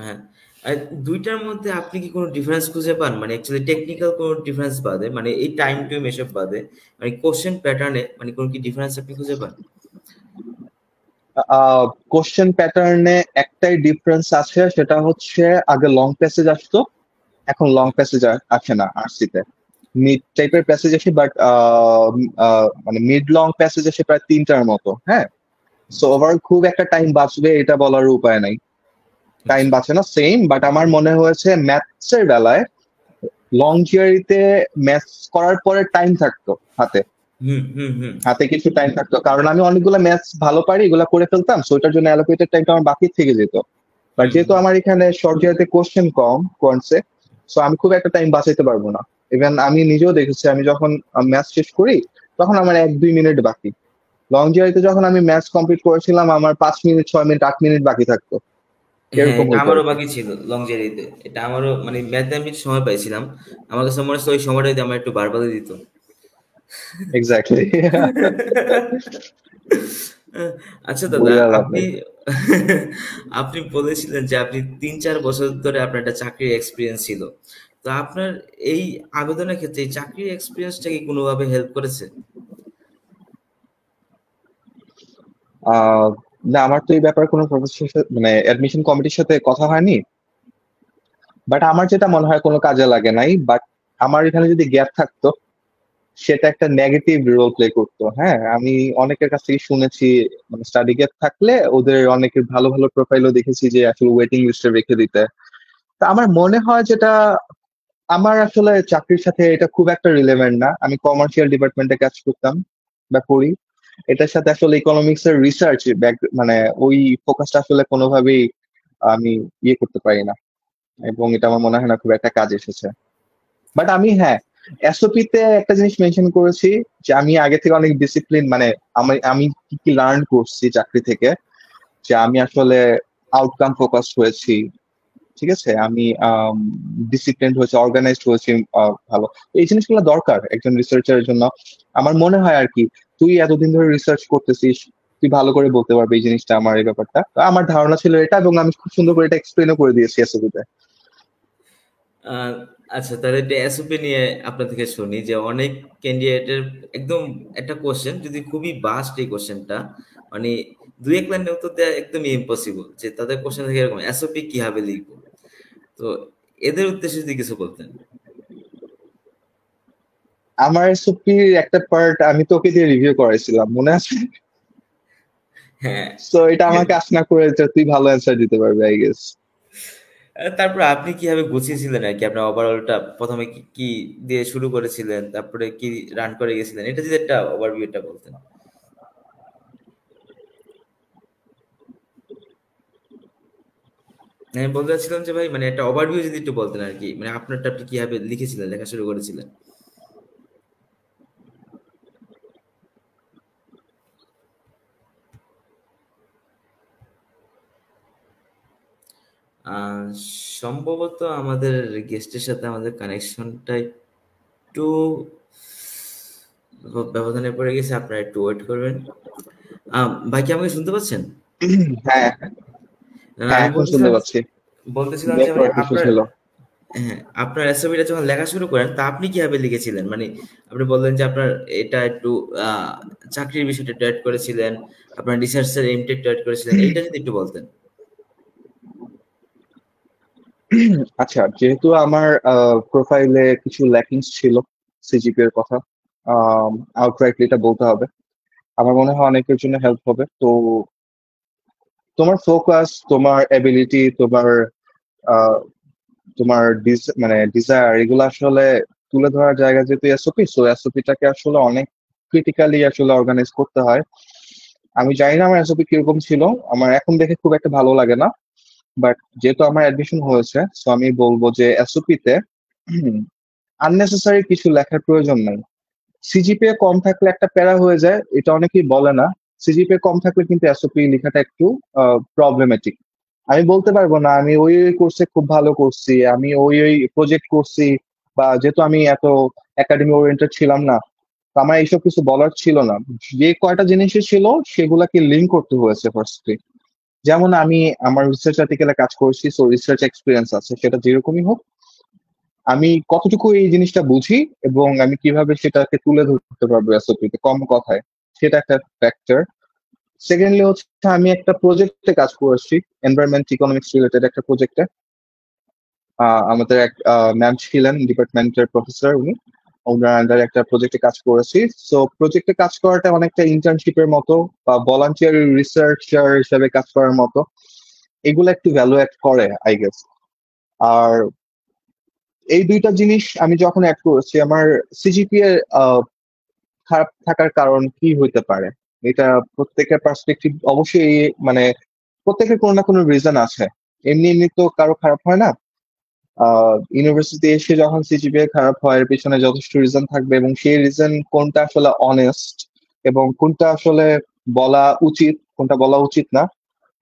হ্যাঁ। আর দুইটার মধ্যে আপনি কি কোনো ডিফারেন্স খুঁজে পান? মানে অ্যাকচুয়ালি টেকনিক্যাল কোনো ডিফারেন্স বাদে, মানে এই টাইম টুইম এসব বাদে, মানে কোশ্চেন প্যাটার্নে মানে কোনো কি ডিফারেন্স আপনি খুঁজে পান? কোশ্চেন প্যাটার্নে একটাই ডিফারেন্স আছে, সেটা হচ্ছে আগে লং প্যাসেজ আসতো, এখন লং প্যাসেজ আসে না আরসিতে। মিড টাইপের প্যাসেজ আসে, বাট মানে মিড লং প্যাসেজ আসে প্রায় 3টার মতো। হ্যাঁ, সো ওভারঅল খুব একটা টাইম বাঁচবে এটা বলার উপায় নাই, টাইম আচ্ছা। বাঁচে না সেম। বাট আমার মনে হয়েছে ম্যাথস এর বেলায় লং জিআরিতে ম্যাথস করার পরে টাইম থাকতো হাতে, হুম, হুম, হুম, হাতে কিছু টাইম থাকতো, কারণ আমি অনেকগুলো ম্যাথস ভালো পারি, এগুলা করে ফেলতাম, সো ওটার জন্য অ্যালোকেটেড টাইমটা আমার বাকি থেকে যেত। বাট হুম, যেহেতু আমার এখানে শর্ট জিআরিতে কোশ্চেন কম কোয়ান্টসে, সো আমি খুব একটা টাইম বাঁচাইতে পারবো না। ইভেন আমি নিজেও দেখেছি, আমি যখন ম্যাথস শেষ করি তখন আমার 1-2 মিনিট বাকি। লং জিআরিতে যখন আমি ম্যাথস কমপ্লিট করেছিলাম আমার 5 মিনিট, 6 মিনিট, 8 মিনিট বাকি থাকতো, হ্যাঁ, এরকম এটা হইতো আর আমারও কি। বাকি ছিল লংজেরিতে। এটা আমারও মানে ম্যাথে আমি সময় পাইছিলাম। আমার কাছে মনে হচ্ছে ওই সময়টা যদি আমার একটু বারবারই দিত। এক্স্যাক্টলি। আচ্ছা দাদা, বইলা লাভ আপনি নেই। আপনি বলেছিলেন যে আপনি 3-4 বছর ধরে আপনার একটা চাকরির এক্সপিরিয়েন্স ছিল। তো আপনার এই আবেদনের ক্ষেত্রে এই চাকরির এক্সপিরিয়েন্সটা কি কোনোভাবে হেল্প করেছে? আহ না, আমার তো এই ব্যাপারে কোনো প্রফেসরের সাথে মানে অ্যাডমিশন কমিটির সাথে কথা হয়নি। বাট আমার যেটা মনে হয় কোনো কাজে লাগে নাই। বাট আমার এখানে যদি গ্যাপ থাকতো সেটা একটা নেগেটিভ রোল প্লে করতো। হ্যাঁ, আমি অনেকের কাছ থেকে শুনেছি মানে স্টাডি গ্যাপ থাকলে ওদের অনেকের ভালো ভালো প্রোফাইলও দেখেছি যে আসলে ওয়েটিং লিস্টে রেখে দিতে। তা আমার মনে হয় যেটা আমার আসলে চাকরির সাথে এটা খুব একটা রিলেভেন্ট না। আমি কমার্শিয়াল ডিপার্টমেন্টে কাজ করতাম বা করি, এটার সাথে আসলে ইকোনমিক্স এর রিসার্চ মানে ওই ফোকাসটা আসলে কোনোভাবেই আমি ইয়ে করতে পারি না, এবং এটা আমার মনে হয় না খুব একটা কাজ এসেছে। বাট আমি, হ্যাঁ, এসওপি তে একটা জিনিস মেনশন করেছি যে আমি আগে থেকে অনেক ডিসিপ্লিন, মানে আমি আমি কি কি লার্ন করছি চাকরি থেকে, যে আমি আসলে আউটকাম ফোকাস হয়েছি। ঠিক আছে, আমি ডিসিপ্লিন হয়েছে, অর্গানাইজড হয়েছি। ভালো, এই জিনিসগুলো দরকার একজন রিসার্চারের জন্য আমার মনে হয় আর কি। তুই এতদিন ধরে রিসার্চ করতেছিস, তুই ভালো করে বলতে পারবি এই জিনিসটা, আমার এই ব্যাপারটা তো আমার ধারণা ছিল এটা, এবং আমি খুব সুন্দর করে এটা এক্সপ্লেনও করে দিয়েছি এসওপি তে। আহ, আচ্ছা, তাহলে এটা এসওপি নিয়ে আপনার থেকে শুনি যে অনেক ক্যান্ডিডেটের একদম একটা কোশ্চেন, যদি খুবই বাস্ট এই কোশ্চেনটা, মানে 2-1 লাইনের উত্তর দেওয়া একদমই ইম্পসিবল, যে তাদের কোশ্চেন থেকে এরকম এসওপি কিভাবে লিখবো। তো এদের উদ্দেশ্যে যদি কিছু বলতেন। আমার এসওপির একটা পার্ট আমি তোকে দিয়ে রিভিউ করাইছিলাম, মনে আছে? হ্যাঁ। তো এটা আমাকে আশা না করে যে তুই ভালো অ্যান্সার দিতে পারবি আই গেস। তারপর আপনি কিভাবে গুছিয়েছিলেন আর কি, আপনার ওভারঅলটা প্রথমে কি কি দিয়ে শুরু করেছিলেন, তারপরে কি রান করে গেছিলেন, এটা যদি একটা ওভারভিউটা বলতেন। আমি বলতে চাচ্ছিলাম যে ভাই, মানে একটা ওভারভিউ যদি একটু বলতেন আর কি, মানে আপনারটা আপনি কিভাবে লিখেছিলেন, লেখা শুরু করেছিলেন। আহ, সম্ভবত আমাদের গেস্টের সাথে আমাদের কানেকশনটা একটু ব্যবধানে পড়ে গেছে, আপনারা একটু ওয়েট করবেন। ভাই কি আমাকে শুনতে পাচ্ছেন? হ্যাঁ, না, হ্যাঁ, আমি এখন শুনতে বলতেছিলাম পাচ্ছি। বলতেছিলাম যে ভাই নেটওয়ার্ক ইস্যু আপনার, ছিল। হ্যাঁ, আপনার এসওপিটা যখন লেখা শুরু করেন তা আপনি কিভাবে লিখেছিলেন? মানে আপনি বললেন যে আপনার এটা একটু আহ, চাকরির বিষয়টা একটু অ্যাড করেছিলেন, আপনার রিসার্চের এইমটা একটু অ্যাড করেছিলেন, এইটা যদি একটু বলতেন। আচ্ছা, যেহেতু আমার প্রোফাইলে কিছু ল্যাকিংস ছিল সিজিপি এর কথা, আউটরাইটলি এটা বলতে হবে, আমার মনে হয় অনেকের জন্য হেল্প হবে। তো তোমার ফোকাস, তোমার এবিলিটি, তোমার আহ, তোমার মানে ডিজায়ার, এগুলো আসলে তুলে ধরার জায়গা যেহেতু এসওপি, সো এসওপিটাকে আসলে অনেক ক্রিটিক্যালি আসলে অর্গানাইজ করতে হয়। আমি জানি না আমার এসওপি কিরকম ছিল, আমার এখন দেখে খুব একটা ভালো লাগে না, বাট যেহেতু আমার অ্যাডমিশন হয়েছে, সো আমি বলবো যে এসওপি তে আননেসেসারি কিছু লেখার প্রয়োজন নেই। সিজিপিএ কম থাকলে একটা প্যারা হয়ে যায়, এটা অনেকেই বলে না। সিজিপিএ কম থাকলে কিন্তু এসওপি লেখাটা একটু প্রবলেমেটিক। আমি বলতে পারবো না আমি ওই ওই কোর্সে খুব ভালো করছি, আমি ওই ওই প্রজেক্ট করছি, বা যেহেতু আমি এত একাডেমি ওরিয়েন্টেড ছিলাম না, তো আমার এইসব কিছু বলার ছিল না। যে কয়টা জিনিসই ছিল সেগুলাকে লিঙ্ক করতে হয়েছে ফার্স্টলি। যেমন আমি আমার রিসার্চ আর্টিকেলে কাজ করছি, সো রিসার্চ এক্সপিরিয়েন্স আছে, সেটা যেরকমই হোক, আমি কতটুকু এই জিনিসটা বুঝি এবং আমি কিভাবে সেটাকে তুলে ধরতে পারবো এসওপিতে কম কথায়, সেটা একটা ফ্যাক্টর। সেকেন্ডলি হচ্ছে আমি একটা প্রজেক্টে কাজ করেছি, এনভায়রনমেন্ট ইকোনমিক্স রিলেটেড একটা প্রজেক্টে। আমাদের এক ম্যাম ছিলেন ডিপার্টমেন্টের প্রফেসর, উনি, ওনার আন্ডারে একটা প্রজেক্টে কাজ করেছি। সো প্রজেক্টে কাজ করাটা অনেকটা ইন্টার্নশিপের মতো বা ভলান্টিয়ারি রিসার্চার হিসেবে কাজ করার মতো, এগুলো একটু ভ্যালু অ্যাড করে আই গেস। আর এই দুইটা জিনিস আমি যখন অ্যাড করেছি, আমার সিজিপিএ খারাপ থাকার কারণ কি হইতে পারে, এটা প্রত্যেকের পার্সপেক্টিভ অবশ্যই, মানে প্রত্যেকের কোনো না কোনো রিজন আছে। এমনি এমনি তো কারো খারাপ হয় না। ইউনিভার্সিটি এসে যখন সিজিপিএ খারাপ হয়, এর পিছনে যথেষ্ট রিজন থাকবে, এবং সেই রিজন কোনটা আসলে অনেস্ট এবং কোনটা আসলে বলা উচিত, কোনটা বলা উচিত না,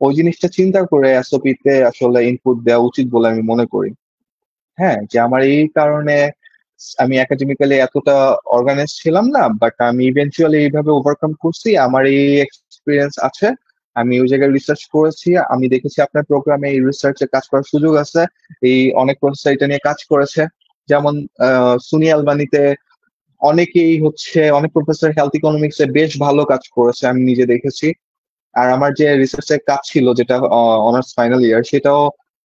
ওই জিনিসটা চিন্তা করে এসওপি তে আসলে ইনপুট দেওয়া উচিত বলে আমি মনে করি। হ্যাঁ, যে আমার এই কারণে আমি একাডেমিক্যালি এতটা অর্গানাইজ ছিলাম না, বাট আমি ইভেন্চুয়ালি এইভাবে ওভারকাম করছি, আমার এই এক্সপিরিয়েন্স আছে, আমি ওই জায়গায় রিসার্চ করেছি, আমি দেখেছি আপনার প্রোগ্রামে এই রিসার্চে কাজ করার সুযোগ আছে, এই অনেক প্রফেসর এটা নিয়ে কাজ করেছে। যেমন সুনি আলবানিতে অনেকেই হচ্ছে, অনেক প্রফেসর হেলথ ইকোনমিক্স এ বেশ ভালো কাজ করেছে, আমি নিজে দেখেছি। আর আমার যে রিসার্চের কাজ ছিল, যেটা অনার্স ফাইনাল ইয়ার, সেটাও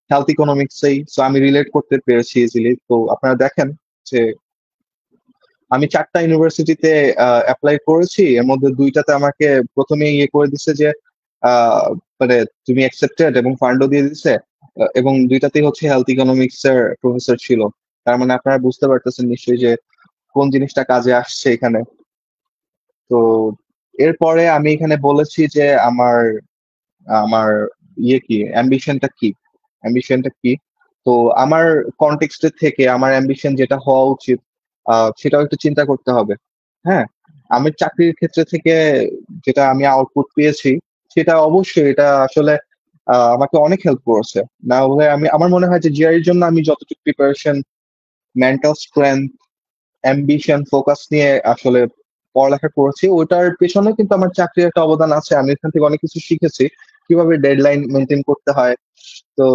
হেলথ ইকোনমিক্সেই, সো আমি রিলেট করতে পেরেছি ইজিলি। তো আপনারা দেখেন যে আমি 4টা ইউনিভার্সিটিতে অ্যাপ্লাই করেছি, এর মধ্যে 2টাতে আমাকে প্রথমে ইয়ে করে দিছে যে আহ, মানে তুমি অ্যাকসেপ্টেড এবং ফান্ডও দিয়ে দিছে, এবং 2টাতেই হচ্ছে হেলথ ইকোনমিক্স এর প্রফেসর ছিল। তার মানে আপনারা বুঝতে পারতেছেন নিশ্চয়ই যে কোন জিনিসটা কাজে আসছে এখানে। তো এরপরে আমি এখানে বলেছি যে আমার আমার ইয়ে কি, অ্যাম্বিশনটা কি, অ্যাম্বিশনটা কি। তো আমার কনটেক্সট থেকে আমার অ্যাম্বিশন যেটা হওয়া উচিত, সেটাও একটু চিন্তা করতে হবে। হ্যাঁ, আমি চাকরির ক্ষেত্রে থেকে যেটা আমি আউটপুট পেয়েছি, সেটা অবশ্যই এটা আসলে আমাকে অনেক হেল্প করেছে। না হলে আমি, আমার মনে হয় যে জিআরির জন্য আমি যতটুকু preparation, mental strength, ambition, focus নিয়ে আসলে পড়ালেখা করেছি, ওটার পেছনে কিন্তু আমার চাকরির একটা অবদান আছে। আমি এখান থেকে অনেক কিছু শিখেছি, কিভাবে ডেডলাইন মেনটেন করতে হয়, তো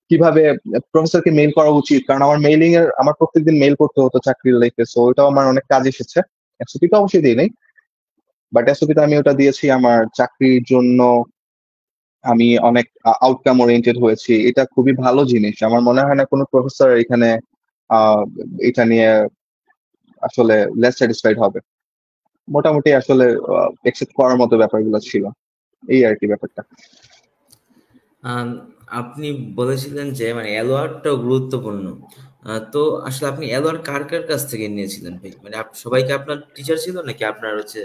কিভাবে প্রফেসরকে মেইল করা উচিত, কারণ আমার মেইলিং এর, আমার প্রত্যেকদিন মেইল করতে হতো চাকরির লাইফে, সো ওটাও আমার অনেক কাজে এসেছে। এসওপি তো অবশ্যই দিই নাই, বাট এসওপি তে আমি ওটা দিয়েছি আমার চাকরির জন্য। আমি অনেক আউটকাম ওরিয়েন্টেড হয়েছি, এটা খুবই ভালো জিনিস। আমার মনে হয় না কোনো প্রফেসর এখানে আহ এটা নিয়ে আসলে লেস স্যাটিসফাইড হবে। মোটামুটি আসলে একসেপ্ট করার মতো ব্যাপারগুলো ছিল, এই আর কি ব্যাপারটা। আম, আপনি বলেছিলেন যে মানে অ্যাওয়ার্ডটাও গুরুত্বপূর্ণ। তো আসলে আপনি অ্যাওয়ার্ড কার কার কাছ থেকে নিয়েছিলেন ভাই? মানে সবাইকে আপনার টিচার ছিল নাকি আপনার হচ্ছে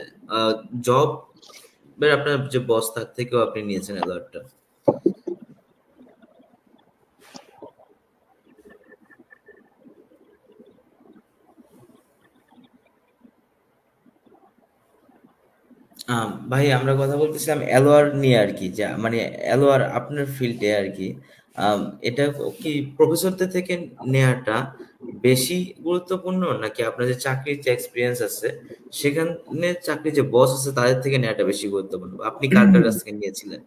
জব আপনার যে বস তার থেকেও আপনি নিয়েছেন অ্যাওয়ার্ডটা? ভাই আমরা কথা বলতেছিলাম এলোয়ার নিয়ে আর কি, যা মানে এলোয়ার আপনার ফিল্ডে আর কি। আম, এটা কি প্রফেসরদের থেকে নেওয়াটা বেশি গুরুত্বপূর্ণ, নাকি আপনার যে চাকরির যে এক্সপিরিয়েন্স আছে সেখানে চাকরির যে বস আছে তাদের থেকে নেওয়াটা বেশি গুরুত্বপূর্ণ? আপনি কার কার কাছ থেকে নিয়েছিলেন?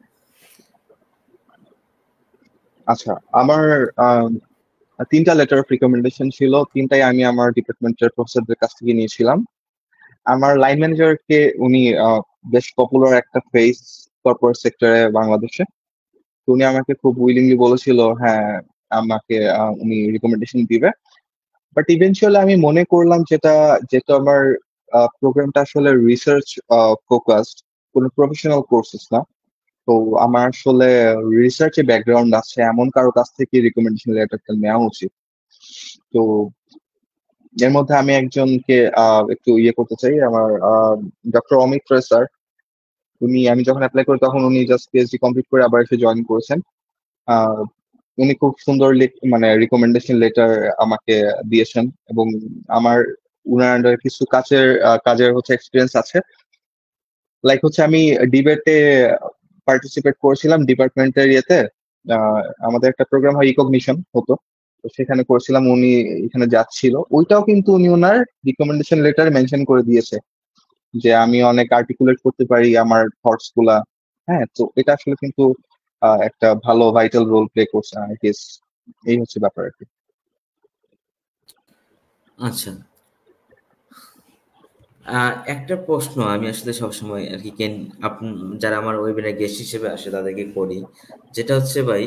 আচ্ছা, আমার 3টা লেটার অফ রিকমেন্ডেশন ছিল, 3টাই আমি আমার ডিপার্টমেন্টের প্রফেসরদের কাছ থেকে নিয়েছিলাম। আমার লাইন ম্যানেজারকে, উনি বেশ পপুলার একটা ফেস কর্পোরেট সেক্টরে বাংলাদেশে, তো উনি আমাকে খুব উইলিংলি বলেছিল হ্যাঁ আমাকে উনি রিকমেন্ডেশন দিবে। বাট ইভেনচুয়ালি আমি মনে করলাম যেটা, যেটা আমার প্রোগ্রামটা আসলে রিসার্চ ফোকাসড, কোনো প্রফেশনাল কোর্সেস না, তো আমার আসলে রিসার্চে ব্যাকগ্রাউন্ড আছে, এমন কারো কাছ থেকে রিকমেন্ডেশন লেটারটা নেওয়া উচিত। তো এর মধ্যে আমি একজনকে একটু ইয়ে করতে চাই, আমার ডক্টর অমিত রায় স্যার। আমি যখন অ্যাপ্লাই করি তখন উনি জাস্ট পিএইচডি কমপ্লিট করে আবার এসে জয়েন করেছেন। আহ, উনি খুব সুন্দর মানে রিকমেন্ডেশন লেটার আমাকে দিয়েছেন, এবং আমার উনার আন্ডারে কিছু কাজের হচ্ছে এক্সপিরিয়েন্স আছে। লাইক হচ্ছে আমি ডিবেটে পার্টিসিপেট করেছিলাম ডিপার্টমেন্টের ইয়েতে। আমাদের একটা প্রোগ্রাম হয় ইকগনিশন হতো, তো সেখানে করেছিলাম। উনি এখানে যাচ্ছিল, ওইটাও কিন্তু উনি ওনার রিকমেন্ডেশন লেটার মেনশন করে দিয়েছে যে আমি অনেক আর্টিকুলেট করতে পারি আমার থটস গুলা। হ্যাঁ, তো এটা আসলে কিন্তু একটা ভালো ভাইটাল রোল প্লে করছে আই গেস। এই হচ্ছে ব্যাপার আর কি। আচ্ছা, একটা প্রশ্ন আমি আসলে সবসময় আর কি যারা আমার ওয়েবিনার গেস্ট হিসেবে আসে তাদেরকে করি, যেটা হচ্ছে ভাই,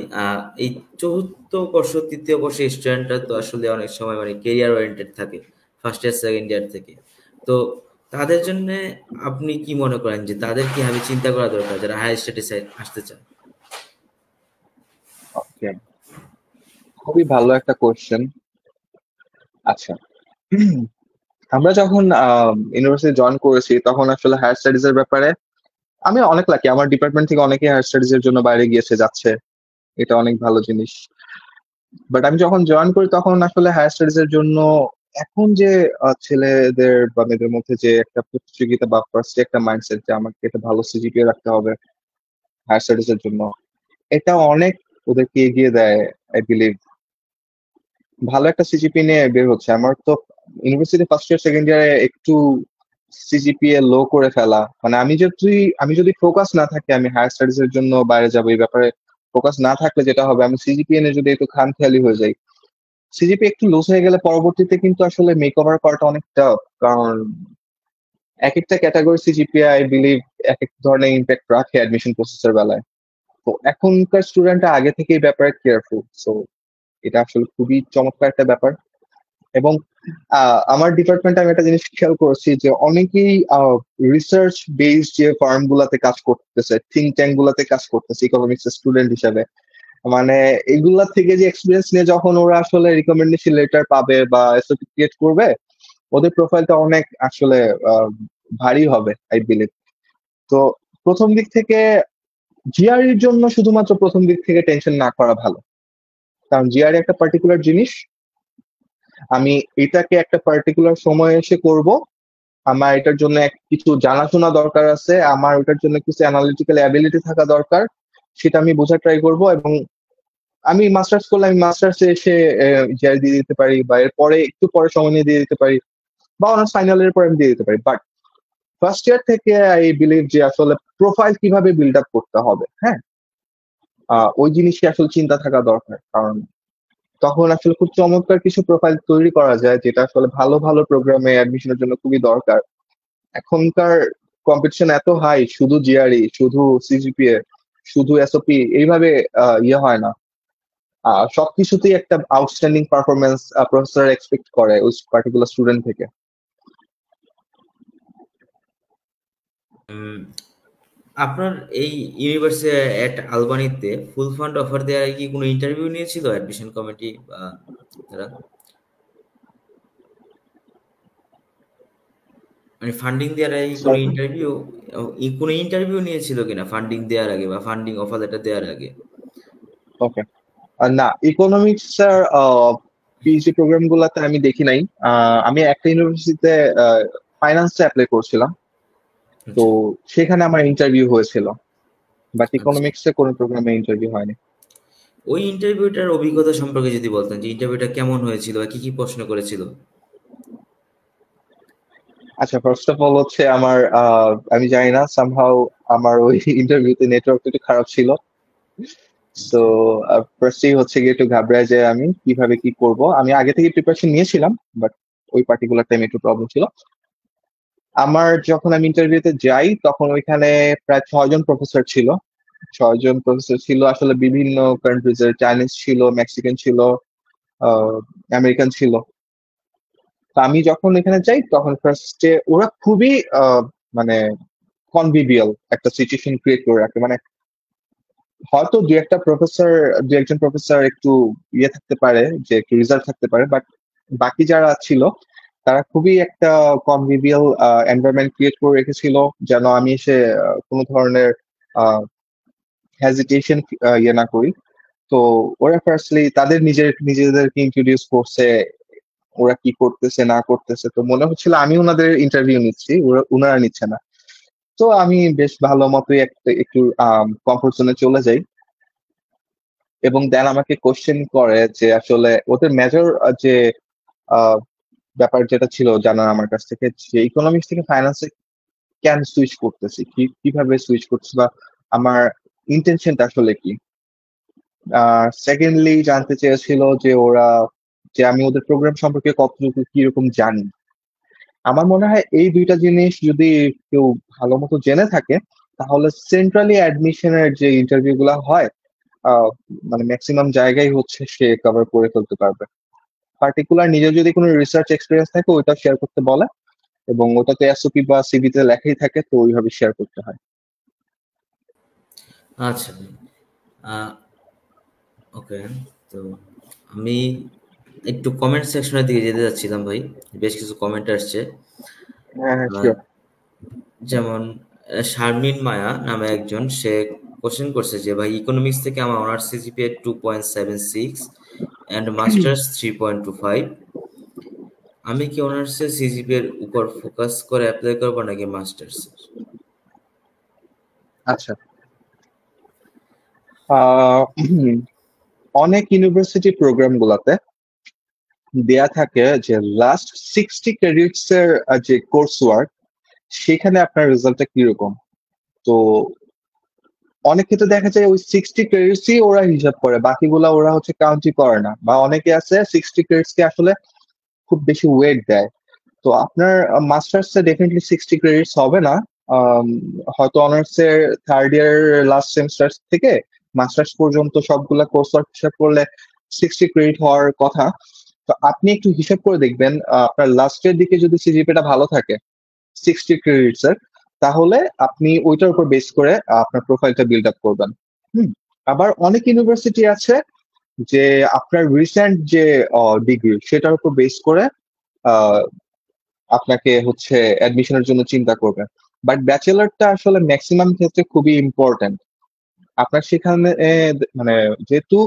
এই চতুর্থ বর্ষ তৃতীয় বর্ষের স্টুডেন্টরা তো আসলে অনেক সময় মানে কেরিয়ার ওরিয়েন্টেড থাকে ফার্স্ট ইয়ার সেকেন্ড ইয়ার থেকে। তো তাদের জন্য আপনি কি মনে করেন যে তাদের কি আমি চিন্তা করা দরকার যারা হায়ার স্টাডিজে আসতে চায়? ওকে, খুবই ভালো একটা কোয়েশ্চেন। আচ্ছা, আমরা যখন ইউনিভার্সিটি জয়েন করেছি তখন আসলে হায়ার স্টাডিজ এর ব্যাপারে আমি অনেক লাকি, আমার ডিপার্টমেন্ট থেকে অনেকেই হায়ার স্টাডিজ এর জন্য বাইরে যাচ্ছে। এটা অনেক ভালো জিনিস। বাট আমি যখন জয়েন করি তখন আসলে হায়ার স্টাডিজ এর জন্য এখন যে ছেলেদের বা মেয়েদের মধ্যে যে একটা প্রতিযোগিতা বা ফার্স্ট একটা মাইন্ডসেট যে আমাকে একটা ভালো সিজিপিএ রাখতে হবে হায়ার স্টাডিজ এর জন্য, এটা অনেক ওদেরকে এগিয়ে দেয় আই বিলিভ। ভালো একটা সিজিপি নিয়ে বের হচ্ছে। আমার তো ইউনিভার্সিটি ফার্স্ট ইয়ার সেকেন্ড ইয়ারে একটু সিজিপিএ লো করে ফেলা, মানে আমি যদি ফোকাস না থাকে আমি হায়ার স্টাডিজ এর জন্য বাইরে যাবো এই ব্যাপারে ফোকাস না থাকলে যেটা হবে, আমি সিজিপিএ নিয়ে যদি একটু খামখেয়ালি হয়ে যাই, সিজিপি একটু লুজ হয়ে গেলে পরবর্তীতে কিন্তু আসলে মেক ওভার করাটা অনেক টাফ। কারণ এক একটা ক্যাটাগরি সিজিপিএ আই বিলিভ এক এক ধরনের ইম্প্যাক্ট রাখে অ্যাডমিশন প্রসেসের বেলায়। তো এখনকার স্টুডেন্টরা আগে থেকে এই ব্যাপারে কেয়ারফুল। সো এটা আসলে খুবই চমৎকার একটা ব্যাপার। এবং আমার ডিপার্টমেন্টে আমি একটা জিনিস খেয়াল করেছি যে অনেকেই রিসার্চ বেসড যে ফার্ম গুলাতে কাজ করতেছে, থিঙ্ক ট্যাঙ্ক গুলাতে কাজ করতেছে ইকোনমিক্স স্টুডেন্ট হিসেবে। মানে এগুলা থেকে যে এক্সপিরিয়েন্স নিয়ে যখন ওরা আসলে রিকমেন্ডেশন লেটার পাবে বা এসওপি ক্রিয়েট করবে, ওদের প্রোফাইলটা অনেক আসলে আহ, ভারী হবে আই বিলিভ। তো প্রথম দিক থেকে জিআরইর জন্য শুধুমাত্র প্রথম দিক থেকে টেনশন না করা ভালো। কারণ জিআরই একটা পার্টিকুলার জিনিস, আমি এটাকে একটা পার্টিকুলার সময় এসে করব। আমার এটার জন্য কিছু জানাশোনা দরকার আছে, আমার ওটার জন্য কিছু অ্যানালিটিক্যাল অ্যাবিলিটি থাকা দরকার, সেটা আমি বোঝার ট্রাই করব। এবং আমি মাস্টার্স করলে আমি মাস্টার্সে এসে জিআরই দিয়ে দিতে পারি, বা এর পরে একটু পরে সময় নিয়ে দিয়ে দিতে পারি, বা অনার্স ফাইনালের পর আমি দিয়ে দিতে পারি। বাট ফার্স্ট ইয়ার থেকে আই বিলিভ যে আসলে প্রোফাইল কিভাবে বিল্ড আপ করতে হবে, হ্যাঁ, ওই জিনিসই আসলে চিন্তা থাকা দরকার। কারণ তখন আসলে খুব চমৎকার কিছু প্রোফাইল তৈরি করা যায় যেটা আসলে ভালো ভালো প্রোগ্রামে অ্যাডমিশনের জন্য খুবই দরকার। এখনকার কম্পিটিশন এত হাই, শুধু জিআরই, শুধু সিজিপিএ, শুধু এসওপি এইভাবে ইয়ে হয় না। সবকিছুতেই একটা আউটস্ট্যান্ডিং পারফরমেন্স প্রফেসর এক্সপেক্ট করে ওই পার্টিকুলার স্টুডেন্ট থেকে। উম, আপনার এই ইউনিভার্সিটি অ্যাট আলবানিতে ফুল ফান্ড অফার দেওয়ার আগে কি কোনো ইন্টারভিউ নিয়েছিল অ্যাডমিশন কমিটি বা তারা, মানে ফান্ডিং দেওয়ার আগে কোনো ইন্টারভিউ নিয়েছিল কিনা ফান্ডিং দেওয়ার আগে বা ফান্ডিং অফার লেটার দেওয়ার আগে? ওকে, না, ইকোনমিক্স এর পিএইচডি প্রোগ্রাম গুলাতে আমি দেখি নাই। আমি একটা ইউনিভার্সিটিতে ফাইন্যান্সে অ্যাপ্লাই করছিলাম, তো আচ্ছা, সেখানে আমার ইন্টারভিউ হয়েছিল। বাট আচ্ছা। ইকোনমিক্স এ কোনো প্রোগ্রামে ইন্টারভিউ হয়নি। ওই ইন্টারভিউটার অভিজ্ঞতা সম্পর্কে যদি বলতেন যে ইন্টারভিউটা কেমন হয়েছিল বা কি কি প্রশ্ন করেছিল? আচ্ছা, ফার্স্ট অফ অল হচ্ছে আমার আমি জানি না, সামহাউ আমার ওই ইন্টারভিউতে নেটওয়ার্ক একটু খারাপ ছিল। সো ফার্স্টেই হচ্ছে গিয়ে একটু ঘাবড়ায় যায় আমি কিভাবে কি করব। আমি আগে থেকে প্রিপারেশন নিয়েছিলাম, বাট ওই পার্টিকুলার টাইমে একটু প্রবলেম ছিল। আমার যখন আমি ইন্টারভিউতে যাই তখন ওইখানে প্রায় 6 জন প্রফেসর ছিল। 6 জন প্রফেসর ছিল আসলে বিভিন্ন কান্ট্রিজ এর, চাইনিজ ছিল, মেক্সিকান ছিল, আমেরিকান ছিল। তো আমি যখন এখানে যাই তখন ফার্স্টে ওরা খুবই মানে কনভিভিয়াল একটা সিচুয়েশন ক্রিয়েট করে রাখে। মানে হয়তো দু একজন প্রফেসর একটু ইয়ে থাকতে পারে, যে একটু রিজার্ভ থাকতে পারে, বাট বাকি যারা ছিল তারা খুবই একটা কনভিভিয়াল এনভায়রনমেন্ট ক্রিয়েট করে রেখেছিল, যেন আমি এসে কোনো ধরনের হেজিটেশন ইয়ে না করি। তো ওরা ফার্স্টলি তাদের নিজেদেরকে ইন্ট্রোডিউস করছে, ওরা কি করতেছে না করতেছে, তো মনে হচ্ছিল আমি ওনাদের ইন্টারভিউ নিচ্ছি, ওনারা নিচ্ছে না। তো আমি বেশ ভালো মতোই একটু কমফোর্ট জোনে চলে যাই, এবং দেন আমাকে কোশ্চেন করে যে আসলে ওদের মেজর যে আহ, ব্যাপার যেটা ছিল জানার আমার কাছ থেকে, যে ইকোনমিক্স থেকে ফাইন্যান্সে কেন সুইচ করতেছি, কিভাবে সুইচ করছি, বা আমার ইন্টেনশনটা আসলে কি। সেকেন্ডলি জানতে চেয়েছিল যে যে আমি ওদের প্রোগ্রাম সম্পর্কে কতটুকু কিরকম জানি। আমার মনে হয় এই দুইটা জিনিস যদি কেউ ভালো মতো জেনে থাকে, তাহলে সেন্ট্রালি অ্যাডমিশনের যে ইন্টারভিউ গুলা হয়, আহ, মানে ম্যাক্সিমাম জায়গায় হচ্ছে সে কভার করে ফেলতে পারবে। পার্টিকুলার নিজের যদি কোনো রিসার্চ এক্সপিরিয়েন্স থাকে ওইটা শেয়ার করতে বলে, এবং ওটাতে এসওপি বা সিভিতে লেখাই থাকে, তো ওইভাবে শেয়ার করতে হয়। আচ্ছা ভাই, ওকে। তো আমি একটু কমেন্ট সেকশনের দিকে যেতে যাচ্ছিলাম ভাই, বেশ কিছু কমেন্ট আসছে। হ্যাঁ, হ্যাঁ, আহ, শিওর। যেমন শারমিন মায়া নামে একজন, সে কোশ্চেন করছে যে ভাই ইকোনমিক্স থেকে আমার অনার্স সিজিপিএ 2.76 অ্যান্ড মাস্টার্স 3.25, আমি কি অনার্সের সিজিপিএ এর উপর ফোকাস করে অ্যাপ্লাই করবো নাকি মাস্টার্সের? আচ্ছা, আহ, অনেক ইউনিভার্সিটি প্রোগ্রাম গুলাতে দেয়া থাকে যে লাস্ট 60 ক্রেডিটস এর যে কোর্স ওয়ার্ক, সেখানে আপনার রেজাল্টটা কিরকম। তো অনেক ক্ষেত্রে দেখা যায় ওই 60 ক্রেডিটসই ওরা হিসাব করে, বাকিগুলা ওরা হচ্ছে কাউন্টই করে না, বা অনেকে আছে 60 ক্রেডিটস কে আসলে খুব বেশি ওয়েট দেয়। তো আপনার মাস্টার্স এ ডেফিনেটলি 60 ক্রেডিটস হবে না। আম, হয়তো অনার্স এর থার্ড ইয়ার লাস্ট সেমিস্টার থেকে মাস্টার্স পর্যন্ত সবগুলা কোর্স ওয়ার্ক হিসাব করলে 60 ক্রেডিট হওয়ার কথা। তো আপনি একটু হিসাব করে দেখবেন, আপনার লাস্টের দিকে যদি সিজিপিটা ভালো থাকে 60 ক্রেডিটস এর, তাহলে আপনি ওইটার উপর বেস করে আপনার প্রোফাইলটা বিল্ড আপ করবেন। হুম। আবার অনেক ইউনিভার্সিটি আছে যে আপনার রিসেন্ট যে ডিগ্রি সেটার উপর বেস করে আহ, আপনাকে হচ্ছে অ্যাডমিশনের জন্য চিন্তা করবে। বাট ব্যাচেলারটা আসলে ম্যাক্সিমাম ক্ষেত্রে খুবই ইম্পর্টেন্ট। আপনার সেখানে মানে যেহেতু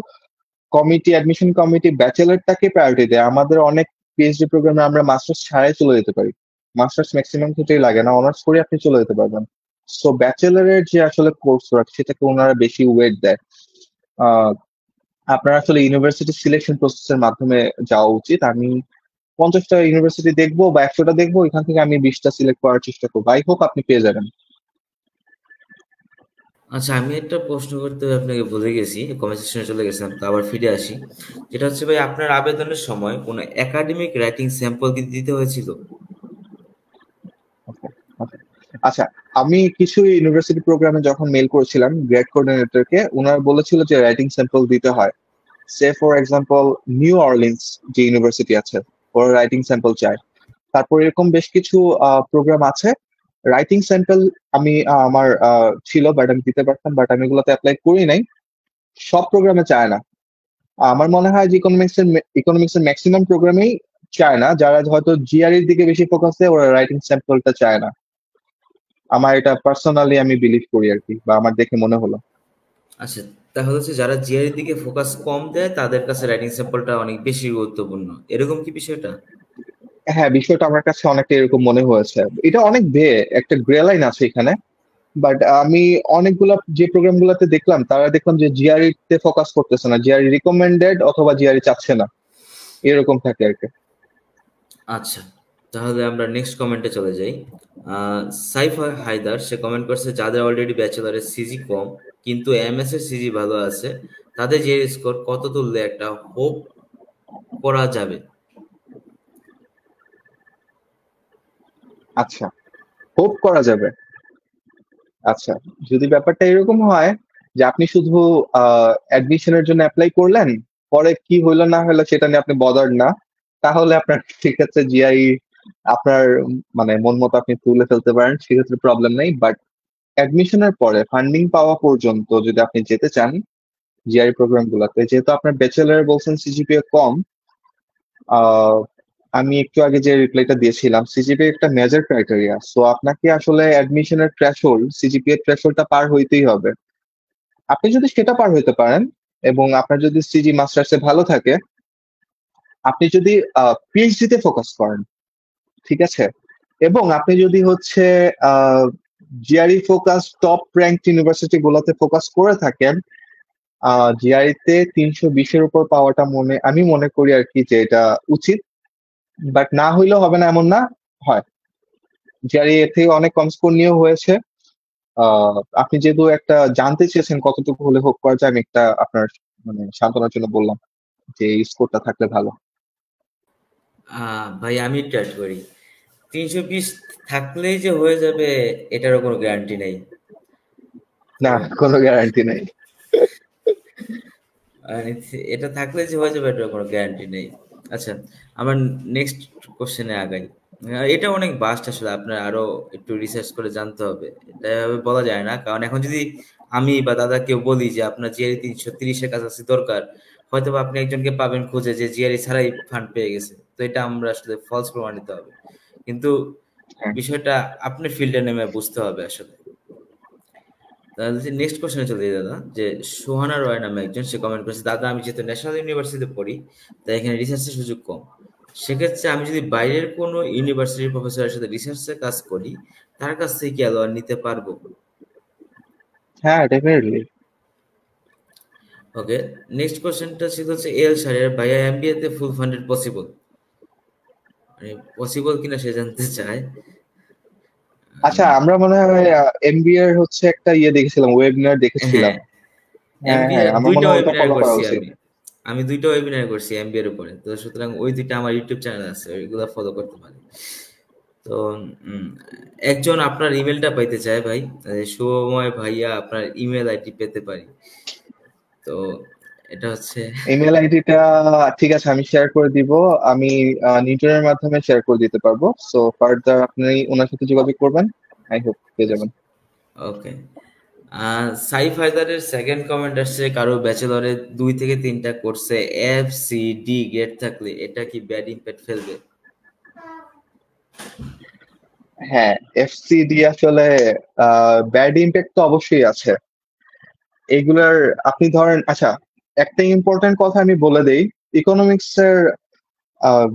অ্যাডমিশন কমিটি ব্যাচেলারটাকে প্রায়োরিটি দেয়, আমাদের অনেক পিএইচডি প্রোগ্রামে আমরা মাস্টার্স ছাড়াই চলে যেতে পারি, মাস্টার্স ম্যাক্সিমাম ক্ষেত্রেই লাগে না, অনার্স করে আপনি চলে যেতে পারবেন। সো ব্যাচেলারের যে আসলে কোর্স ওয়ার্ক সেটাকে ওনারা বেশি ওয়েট দেয়। আহ, আপনার আসলে ইউনিভার্সিটি সিলেকশন প্রসেসের মাধ্যমে যাওয়া উচিত। আমি 50টা ইউনিভার্সিটি দেখবো বা 100টা দেখবো, এখান থেকে আমি 20টা সিলেক্ট করার চেষ্টা করবো, আই হোপ আপনি পেয়ে যাবেন। আচ্ছা, আমি একটা প্রশ্ন করতে আপনাকে ভুলে গেছি, কমেন্ট সেকশনে চলে গেছিলাম, তো আবার ফিরে আসি। যেটা হচ্ছে ভাই, আপনার আবেদনের সময় কোনো একাডেমিক রাইটিং স্যাম্পল কি দিতে হয়েছিল? Okay, okay. আচ্ছা, আমি কিছু ইউনিভার্সিটি প্রোগ্রামে যখন মেল করেছিলাম গ্রেড কোঅর্ডিনেটরকে, ওনারা বলেছিল যে রাইটিং স্যাম্পল দিতে হয়। সে ফর এক্সাম্পল নিউ অরলিন্স যে ইউনিভার্সিটি আছে, ওরা রাইটিং স্যাম্পল চায়। তারপর এরকম বেশ কিছু প্রোগ্রাম আছে, রাইটিং স্যাম্পল আমি আমার ছিল, বাট আমি দিতে পারতাম, বাট আমি এগুলোতে অ্যাপ্লাই করি নাই। সব প্রোগ্রামে চায় না। আমার মনে হয় যে ইকোনমিক্স এর ম্যাক্সিমাম প্রোগ্রামেই চায় না, যারা হয়তো জিআর এর দিকে বেশি ফোকাস দেয় ওরা রাইটিং স্যাম্পলটা চায় না। আমার এটা পার্সোনালি আমি বিলিভ করি আর কি, বা আমার দেখে মনে হলো। আচ্ছা, তাহলে হচ্ছে যারা জিআরির দিকে ফোকাস কম দেয় তাদের কাছে রাইটিং স্যাম্পলটা অনেক বেশি গুরুত্বপূর্ণ, এরকম কি বিষয়টা? হ্যাঁ, বিষয়টা আমার কাছে অনেকটা এরকম মনে হয়েছে। এটা অনেক একটা গ্রে লাইন আছে এখানে। বাট আমি অনেকগুলা যে প্রোগ্রাম গুলাতে দেখলাম, তারা দেখলাম যে জিআরই তে ফোকাস করতেছে না, জিআরই রিকমেন্ডেড অথবা জিআরই চাচ্ছে না, এরকম থাকে আর কি। আচ্ছা, তাহলে আমরা নেক্সট কমেন্টে চলে যাই। সাইফ হায়দার, সে কমেন্ট করছে যাদের অলরেডি ব্যাচেলরের সিজি কম কিন্তু এমএস এর সিজি ভালো আছে, তাদের যে স্কোর কত তুললে একটা হোপ করা যাবে? আচ্ছা, হোপ করা যাবে। আচ্ছা, যদি ব্যাপারটা এরকম হয় যে আপনি শুধু অ্যাডমিশনের জন্য অ্যাপ্লাই করলেন, পরে কি হইলো না হলো সেটা নিয়ে আপনি বদার না, তাহলে আপনার ঠিক আছে জিআই আপনার মানে মন মতো আপনি তুলে ফেলতে পারেন, সেক্ষেত্রে প্রবলেম নেই। বাট অ্যাডমিশনের পরে ফান্ডিং পাওয়া পর্যন্ত যদি আপনি যেতে চান জিআরই প্রোগ্রাম গুলাতে, যেহেতু আপনার ব্যাচেলার বলছেন সিজিপিএ কম, আহ, আমি একটু আগে যে রিপ্লাইটা দিয়েছিলাম, সিজিপিএ একটা মেজর ক্রাইটেরিয়া। সো আপনাকে আসলে অ্যাডমিশনের থ্রেশহোল্ড, সিজিপিএ থ্রেশহোল্ডটা পার হইতেই হবে। আপনি যদি সেটা পার হইতে পারেন এবং আপনার যদি সিজি মাস্টার্সে ভালো থাকে, আপনি যদি পিএইচডি তে ফোকাস করেন, ঠিক আছে, এবং আপনি যদি হচ্ছে GRE focus top rank university গুলোতে ফোকাস করে থাকেন, জিআরইতে 320-এর উপর পাওয়াটা আমি মনে করি আর কি যে এটা উচিত। বাট না হইলেও হবে না এমন না, হয়। জিআরই এর থেকে অনেক কম স্কোর নিয়েও হয়েছে। আপনি যেহেতু একটা জানতে চেয়েছেন কতটুকু হলে হোপ করা যায়, আমি একটা আপনার মানে সান্ত্বনার জন্য বললাম যে এই স্কোরটা থাকলে ভালো। ভাই আমি ট্রাই করি, 320 থাকলেই যে হয়ে যাবে এটারও কোনো গ্যারান্টি নেই। না, কোনো গ্যারান্টি নেই। মানে এটা থাকলে যে হয়ে যাবে এটার কোনো গ্যারান্টি নেই। আচ্ছা, আমার নেক্সট কোশ্চেনে আগাই। এটা অনেক বাস্ট, আসলে আপনার আরো একটু রিসার্চ করে জানতে হবে, এটা এভাবে বলা যায় না। কারণ এখন যদি আমি বা দাদা কেউ বলি যে আপনার জিআরই 330-এর কাছাকাছি দরকার, হয়তো বা আপনি একজনকে পাবেন খুঁজে যে জিআরই ছাড়াই ফান্ড পেয়ে গেছে, তো এটা আমরা আসলে ফলস প্রমাণিত হবে। কিন্তু হ্যাঁ, বিষয়টা আপনি ফিল্ডে নেমে বুঝতে হবে আসলে। নেক্সট কোশ্চেনে চলে যাই দাদা, যে সোহানা রয় নামে একজন, সে কমেন্ট করেছে, দাদা আমি যেহেতু ন্যাশনাল ইউনিভার্সিটিতে পড়ি, তাই এখানে রিসার্চের সুযোগ কম, সেক্ষেত্রে আমি যদি বাইরের কোনো ইউনিভার্সিটির প্রফেসরের সাথে রিসার্চে কাজ করি, তার কাছ থেকে কি অ্যালোয়ার নিতে পারবো? হ্যাঁ, ডেফিনেটলি। ওকে, নেক্সট কোশ্চেনটা ছিল হচ্ছে এল স্যারের, ভাইয়া এমবিএ তে ফুল ফান্ডেড পসিবল, মানে পসিবল কিনা সে জানতে চায়। আচ্ছা, আমরা মনে হয় এমবিএ এর হচ্ছে একটা ইয়ে দেখেছিলাম, ওয়েবিনার দেখেছিলাম। হ্যাঁ, হ্যাঁ এমবিএ হ্যাঁ, আমার দুইটা মনে হয় ওটা ওয়েবিনার ফলো করা করছি উচিত। আমি। আমি দুইটা ওয়েবিনার করছি এমবিএ এর উপরে, তো সুতরাং ওই দুইটা আমার ইউটিউব চ্যানেল আছে, ওইগুলো ফলো করতে পারি। তো উম, একজন আপনার ইমেলটা পাইতে চায় ভাই, শুভময় ভাইয়া আপনার ইমেল আইডি পেতে পারি? তো এটা হচ্ছে ইমেল আইডিটা ঠিক আছে, আমি শেয়ার করে দিব। আমি নিউটনের মাধ্যমে শেয়ার করে দিতে পারবো। সো ফার্দার আপনি ওনার সাথে যোগাযোগ করবেন, আই হোপ পেয়ে যাবেন। ওকে। সাইফ হায়দারের সেকেন্ড কমেন্ট আসছে, কারো ব্যাচেলরে 2 থেকে 3টা কোর্সে এফ সি ডি গ্রেড থাকলে এটা কি ব্যাড ইম্প্যাক্ট ফেলবে? হ্যাঁ, এফসিডি আসলে ব্যাড ইম্প্যাক্ট তো অবশ্যই আছে এইগুলার। আপনি ধরেন, আচ্ছা, একটা ইম্পর্টেন্ট কথা আমি বলে দেই। ইকোনমিক্স এর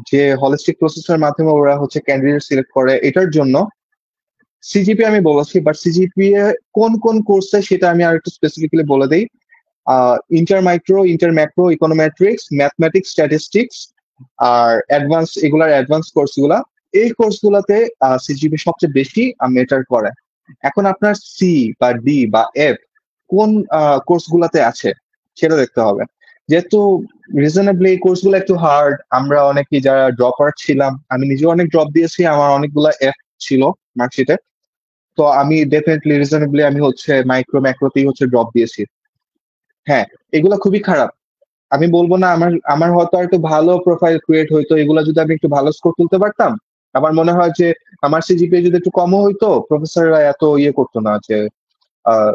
যে হলিস্টিক প্রসেসের মাধ্যমে ওরা হচ্ছে ক্যান্ডিডেট সিলেক্ট করে, এটার জন্য সিজিপি আমি বলেছি, বাট সিজিপিএ কোন কোন কোর্সে সেটা আমি আর একটু স্পেসিফিক্যালি বলে দিই। Inter micro, inter macro, econometrics, mathematics, statistics আর অ্যাডভান্স, এগুলার অ্যাডভান্স কোর্স গুলা, এই কোর্স গুলাতে সিজিপি সবচেয়ে বেশি মেটার করে। এখন আপনার সি বা ডি বা এফ কোন কোর্স গুলাতে আছে সেটা দেখতে হবে। যেহেতু রিজনেবলি এই কোর্স গুলো একটু হার্ড, আমরা অনেকেই যারা ড্রপার ছিলাম, আমি নিজেও অনেক ড্রপ দিয়েছি, আমার অনেকগুলো এফ ছিল মার্কশিটে। তো আমি ডেফিনেটলি রিজনেবলি আমি হচ্ছে মাইক্রো ম্যাক্রোতেই হচ্ছে ড্রপ দিয়েছি। হ্যাঁ, এগুলো খুবই খারাপ। আমি বলবো না, আমার আমার হয়তো আর একটু ভালো প্রোফাইল ক্রিয়েট হইতো, এগুলো যদি আমি একটু ভালো স্কোর তুলতে পারতাম। আমার মনে হয় যে আমার সিজিপিএ যদি একটু কমও হইতো, প্রফেসররা এত ইয়ে করতো না যে আহ,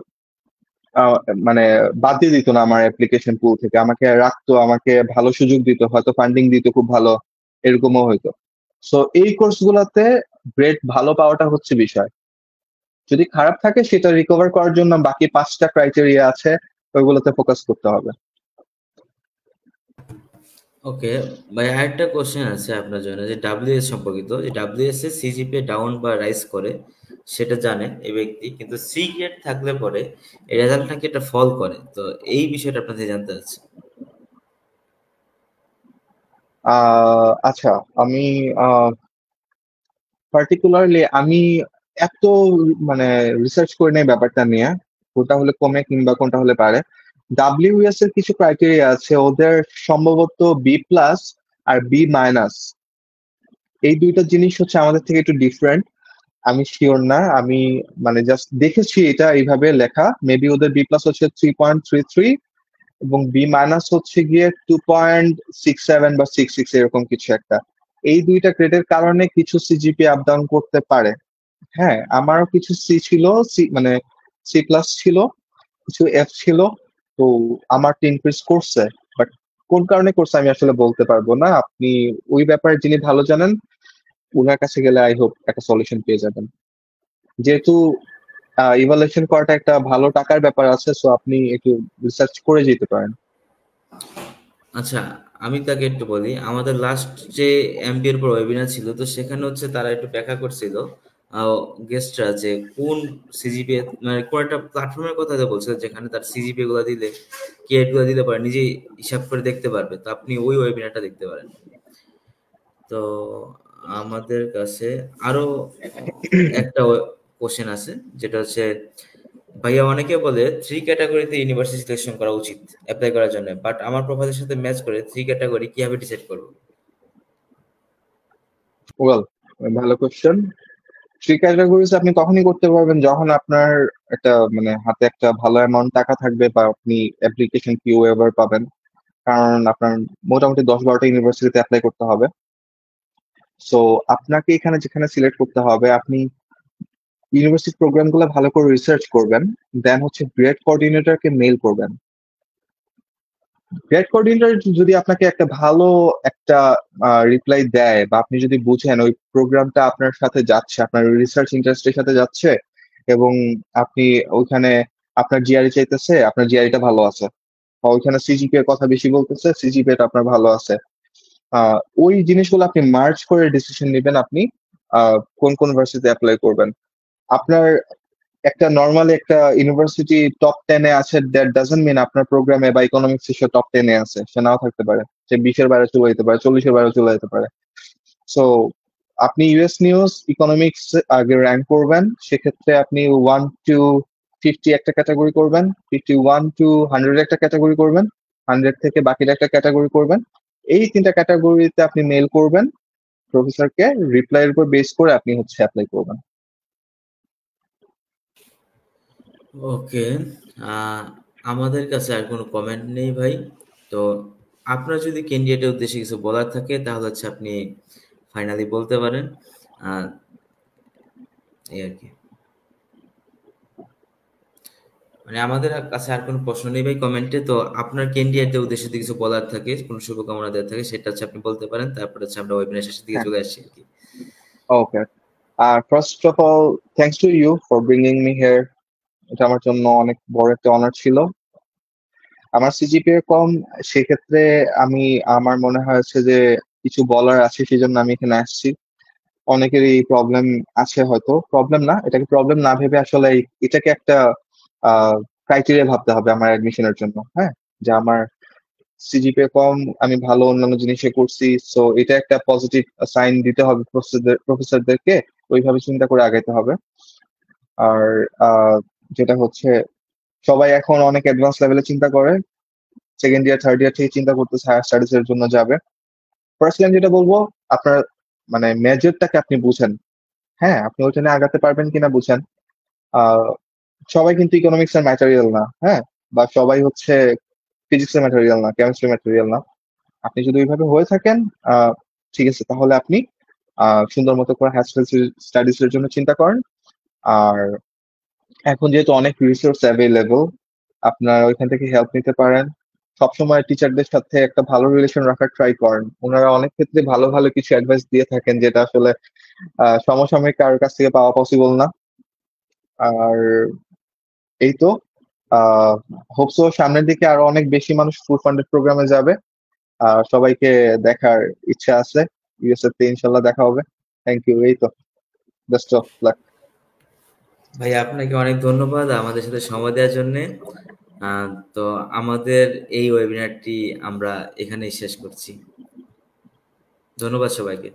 আহ, মানে বাদ দিয়ে দিত না আমার অ্যাপ্লিকেশন পুল থেকে, আমাকে রাখতো, আমাকে ভালো সুযোগ দিত, হয়তো ফান্ডিং দিত খুব ভালো, এরকমও হইতো। সো এই কোর্স গুলাতে গ্রেড ভালো পাওয়াটা হচ্ছে বিষয়। যদি খারাপ থাকে সেটা রিকভার করার জন্য বাকি 5টা ক্রাইটেরিয়া আছে, ওইগুলোতে ফোকাস করতে হবে। ওকে ভাই, আরেকটা কোশ্চেন আছে আপনার জন্য, যে ডাব্লিউএস সম্পর্কিত, যে ডাব্লিউএস এ সিজিপিএ ডাউন বা রাইজ করে সেটা জানে এই ব্যক্তি, কিন্তু সি গ্রেড থাকলে পরে এই রেজাল্ট নাকি এটা ফল করে, তো এই বিষয়টা আপনার থেকে জানতে চাচ্ছি। আচ্ছা, আমি পার্টিকুলারলি আমি এত মানে রিসার্চ করে নেই ব্যাপারটা নিয়ে, কোনটা হলে কমে কিংবা কোনটা হলে পারে। ডাব্লিউএস এর কিছু ক্রাইটেরিয়া আছে, ওদের সম্ভবত বি প্লাস আর বি মাইনাস, এই দুইটা জিনিস হচ্ছে আমাদের থেকে একটু ডিফারেন্ট। আমি শিওর না, আমি মানে জাস্ট দেখেছি এটা এইভাবে লেখা। মেবি ওদের বি প্লাস হচ্ছে 3.33 এবং বি মাইনাস হচ্ছে গিয়ে 2.67 বা 66 এরকম কিছু একটা। এই দুইটা গ্রেডের কারণে কিছু সিজিপি আপ ডাউন করতে পারে। হ্যাঁ, আমারও কিছু সি ছিল, সি মানে সি প্লাস ছিল, কিছু এফ ছিল। তো আমারটা ইনক্রিজ করছে, বাট কোন কারণে করছে আমি আসলে বলতে পারবো না। আপনি ওই ব্যাপারে যিনি ভালো জানেন ওনার কাছে গেলে আই হোপ একটা সলিউশন পেয়ে যাবেন। যেহেতু ইভালুয়েশন করাটা একটা ভালো টাকার ব্যাপার আছে, সো আপনি একটু রিসার্চ করে যেতে পারেন। আচ্ছা, আমি তাকে একটু বলি, আমাদের লাস্ট যে এমবিএর উপর ওয়েবিনার ছিল, তো সেখানে হচ্ছে তারা একটু ব্যাখ্যা করছিল গেস্টরা, যে কোন সিজিপিএ, মানে কোন একটা প্ল্যাটফর্মের কথা বলছিল যেখানে তার সিজিপিএ গুলো দিলে, কেএড গুলো দিলে পারে নিজেই হিসাব করে দেখতে পারবে। তো আপনি ওই ওয়েবিনারটা দেখতে পারেন। তো আমাদের কাছে আরো একটা কোশ্চেন আছে, যেটা হচ্ছে, ভাইয়া অনেকে বলে 3 ক্যাটাগরিতে ইউনিভার্সিটি সিলেকশন করা উচিত অ্যাপ্লাই করার জন্য, বাট আমার প্রোফাইলের সাথে ম্যাচ করে 3 ক্যাটাগরি কিভাবে ডিসাইড করব? ওয়েল, ভালো কোশ্চেন। থ্রি ক্যাটাগরিজ আপনি তখনই করতে পারবেন যখন আপনার একটা মানে হাতে একটা ভালো অ্যামাউন্ট টাকা থাকবে, বা আপনি অ্যাপ্লিকেশন ফি ওয়েভার পাবেন। কারণ আপনার মোটামুটি 10-12টা ইউনিভার্সিটিতে অ্যাপ্লাই করতে হবে। সো আপনাকে এখানে যেখানে সিলেক্ট করতে হবে, আপনি ইউনিভার্সিটি প্রোগ্রামগুলো ভালো করে রিসার্চ করবেন। দেন হচ্ছে গ্রেড কোঅর্ডিনেটরকে মেইল করবেন। গ্রেড কোঅর্ডিনেটর যদি আপনাকে একটা ভালো একটা রিপ্লাই দেয়, বা আপনি যদি বুঝেন ওই প্রোগ্রামটা আপনার সাথে যাচ্ছে, আপনার রিসার্চ ইন্টারেস্টের সাথে যাচ্ছে, এবং আপনি ওইখানে আপনার জিআরই চাইতেছে, আপনার জিআরিটা ভালো আছে, বা ওইখানে সিজিপি এর কথা বেশি বলতেছে, সিজিপি টা আপনার ভালো আছে, ওই জিনিসগুলো আপনি মার্চ করে ডিসিশন নেবেন আপনি কোন কোন ভার্সিটিতে অ্যাপ্লাই করবেন। আপনার একটা নর্মালি একটা ইউনিভার্সিটি টপ 10-এ আছে, দ্যাট ডাজন্ট মিন আপনার প্রোগ্রামে বা ইকোনমিক্স সে টপ 10-এ আছে। সে নাও থাকতে পারে, সে 20-এর বাইরে চলে যেতে পারে, 40-এর বাইরে চলে যেতে পারে। সো আপনি ইউএস নিউজ ইকোনমিক্স আগে র্যাঙ্ক করবেন। সেক্ষেত্রে আপনি 1 to 50 একটা ক্যাটাগরি করবেন, 51 to 100 একটা ক্যাটাগরি করবেন, 100 থেকে বাকিটা একটা ক্যাটাগরি করবেন। এই 3টা ক্যাটাগরিতে আপনি মেল করবেন প্রফেসরকে, রিপ্লাই এর উপর বেস করে আপনি হচ্ছে অ্যাপ্লাই করবেন। ওকে, আমাদের কাছে আর কোনো কমেন্ট নেই ভাই। তো আপনার যদি ক্যান্ডিডেটের উদ্দেশ্যে কিছু বলার থাকে তাহলে হচ্ছে আপনি ফাইনালি বলতে পারেন। আহ, এই আর কি, মানে আমাদের কাছে আর কোনো প্রশ্ন নেই ভাই কমেন্টে। তো আপনার ক্যান্ডিডেটের উদ্দেশ্যে যদি কিছু বলার থাকে, কোনো শুভকামনা দেওয়ার থাকে, সেটা হচ্ছে আপনি বলতে পারেন। তারপরে হচ্ছে আমরা ওয়েবিনার শেষের দিকে হ্যাঁ, চলে আসছি আর কি। ওকে। আর first of all, thanks to you for bringing me here. এটা আমার জন্য অনেক বড় একটা অনার ছিল। আমার সিজিপিএ কম, সেক্ষেত্রে আমি আমার মনে হয়েছে যে কিছু বলার আছে, সেই জন্য আমি এখানে আসছি। অনেকেরই প্রবলেম আছে, হয়তো প্রবলেম না, এটাকে প্রবলেম না ভেবে আসলে এটাকে একটা ক্রাইটেরিয়া ভাবতে হবে আমার অ্যাডমিশনের জন্য। হ্যাঁ, যে আমার সিজিপিএ কম, আমি ভালো অন্যান্য জিনিসে করছি, সো এটা একটা পজিটিভ সাইন দিতে হবে প্রফেসরদেরকে, ওইভাবে চিন্তা করে আগাইতে হবে। আর যেটা হচ্ছে, সবাই এখন অনেক অ্যাডভান্স লেভেলে চিন্তা করে, সেকেন্ড ইয়ার থার্ড ইয়ার থেকে চিন্তা করতেছে হায়ার স্টাডিজ এর জন্য যাবে। ফার্স্টলি আমি যেটা বলবো, আপনার মানে মেজরটাকে আপনি বুঝেন। হ্যাঁ, আপনি ওইখানে আগাতে পারবেন কিনা বুঝেন। আহ সবাই কিন্তু ইকোনমিক্স এর ম্যাটেরিয়াল না, হ্যাঁ, বা সবাই হচ্ছে ফিজিক্স এর ম্যাটেরিয়াল না, কেমিস্ট্রি ম্যাটেরিয়াল না। আপনি যদি ওইভাবে হয়ে থাকেন, আহ ঠিক আছে, তাহলে আপনি সুন্দর মতো করে হায়ার স্টাডিজ এর জন্য চিন্তা করেন। আর এখন যেহেতু অনেক রিসোর্স অ্যাভেলেবল, আপনার ওইখান থেকে হেল্প নিতে পারেন। সবসময় টিচারদের সাথে একটা ভালো রিলেশন রাখার ট্রাই করেন, ওনারা অনেক ক্ষেত্রে ভালো ভালো কিছু অ্যাডভাইস দিয়ে থাকেন, যেটা আসলে সমসাময়িক কারোর কাছ থেকে পাওয়া পসিবল না। আর এই তো, হোপসো সামনের দিকে আরো অনেক বেশি মানুষ ফুড ফান্ডেড প্রোগ্রামে যাবে। সবাইকে দেখার ইচ্ছা আছে, ইউএসএ তে ইনশাল্লাহ দেখা হবে। Thank you. এই তো, বেস্ট অফ লাক। ভাই আপনাকে অনেক ধন্যবাদ আমাদের সাথে সময় দেওয়ার জন্য। তো আমাদের এই ওয়েবিনারটি আমরা এখানেই শেষ করছি। ধন্যবাদ সবাইকে।